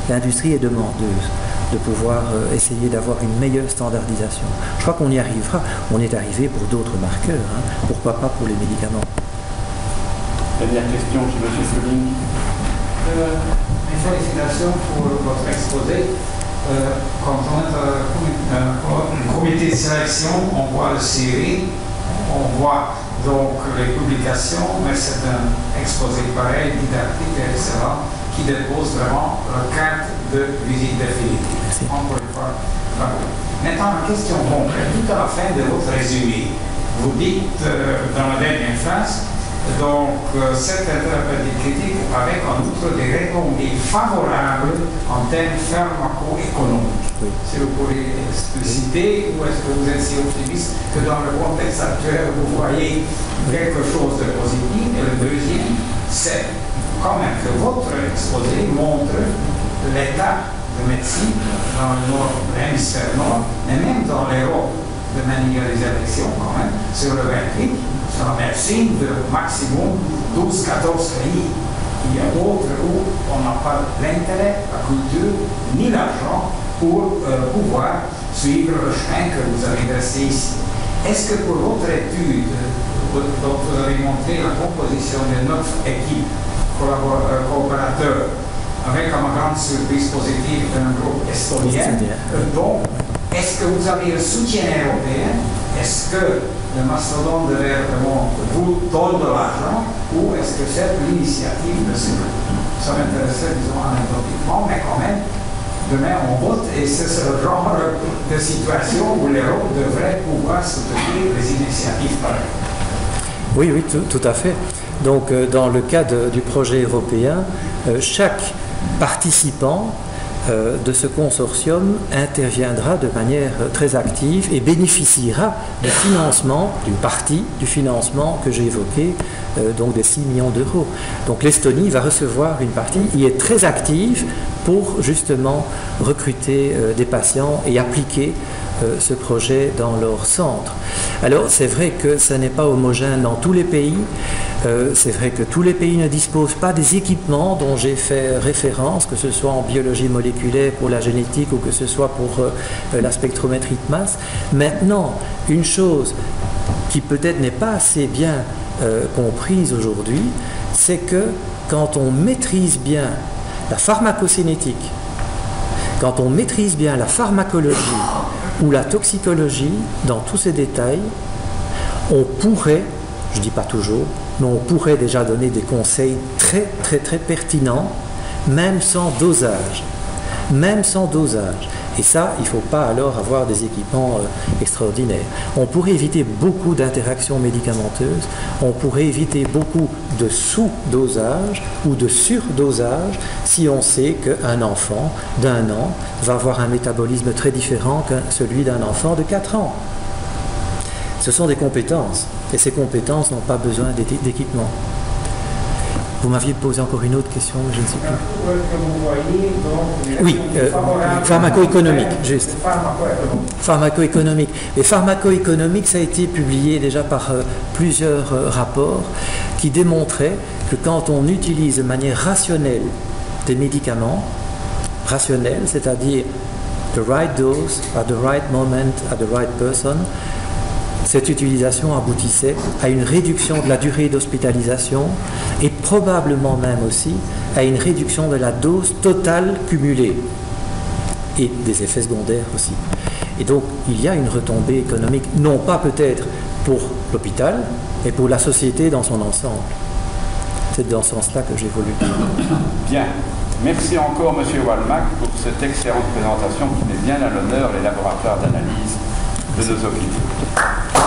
l'industrie est demandeuse de pouvoir essayer d'avoir une meilleure standardisation. Je crois qu'on y arrivera. On est arrivé pour d'autres marqueurs, pourquoi pas pour les médicaments. Dernière question chez M. Fleming. Une félicitation pour votre exposé. Quand on est un comité de sélection, on voit le CV, on voit donc les publications, mais c'est un exposé pareil, didactique et excellent, qui dépose vraiment la carte de visite définitive. Encore une fois, bravo. Maintenant, la question concrète, tout à la fin de votre résumé, vous dites dans la dernière phrase, donc cette thérapeutique critique avec en outre des retombées favorables en termes pharmaco-économiques. Oui. Si vous pourriez expliciter, ou est-ce que vous êtes si optimiste que dans le contexte actuel vous voyez quelque chose de positif? Et le deuxième, c'est quand même que votre exposé montre l'état de médecine dans le nord, l'hémisphère nord, et même dans l'Europe de manière des élections quand même, sur le 28, sur la médecine de maximum 12-14 pays. Il y a d'autres où on n'a pas l'intérêt, la culture, ni l'argent pour pouvoir suivre le chemin que vous avez dressé ici. Est-ce que pour votre étude, dont vous avez montré la composition de notre équipe coopérateur, avec comme grande surprise positive un groupe estonien. Donc, est-ce que vous avez le soutien européen? Est-ce que le mastodonte de l'Europe vous donne de l'argent ou est-ce que c'est l'initiative de ce groupe? Ça m'intéressait, disons, anecdotiquement, mais quand même, demain on vote et c'est le genre de situation où l'Europe devrait pouvoir soutenir les initiatives pareilles. Oui, oui, tout à fait. Donc, dans le cas du projet européen, chaque participant de ce consortium interviendra de manière très active et bénéficiera du financement, d'une partie du financement que j'ai évoqué, donc des 6 millions d'euros. Donc l'Estonie va recevoir une partie qui est très active pour justement recruter des patients et appliquer ce projet dans leur centre. Alors c'est vrai que ça n'est pas homogène dans tous les pays, c'est vrai que tous les pays ne disposent pas des équipements dont j'ai fait référence, que ce soit en biologie moléculaire pour la génétique ou que ce soit pour la spectrométrie de masse. Maintenant, une chose qui peut-être n'est pas assez bien comprise aujourd'hui, c'est que quand on maîtrise bien la pharmacocinétique, quand on maîtrise bien la pharmacologie ou la toxicologie dans tous ces détails, on pourrait, je ne dis pas toujours, mais on pourrait déjà donner des conseils très pertinents, même sans dosage. Même sans dosage. Et ça, il ne faut pas alors avoir des équipements extraordinaires. On pourrait éviter beaucoup d'interactions médicamenteuses, on pourrait éviter beaucoup de sous-dosage ou de surdosage si on sait qu'un enfant d'1 an va avoir un métabolisme très différent que celui d'un enfant de 4 ans. Ce sont des compétences, et ces compétences n'ont pas besoin d'équipement. Vous m'aviez posé encore une autre question, mais je ne sais plus. Oui, pharmacoéconomique, juste. Pharmacoéconomique. Et pharmacoéconomique, ça a été publié déjà par plusieurs rapports qui démontraient que quand on utilise de manière rationnelle des médicaments, rationnels, c'est-à-dire the right dose, at the right moment, at the right person, cette utilisation aboutissait à une réduction de la durée d'hospitalisation et probablement même aussi à une réduction de la dose totale cumulée et des effets secondaires aussi. Et donc il y a une retombée économique, non pas peut-être pour l'hôpital, mais pour la société dans son ensemble. C'est dans ce sens-là que j'évolue. Bien. Merci encore, M. Walmach, pour cette excellente présentation qui met bien à l'honneur les laboratoires d'analyse de nos hôpitaux.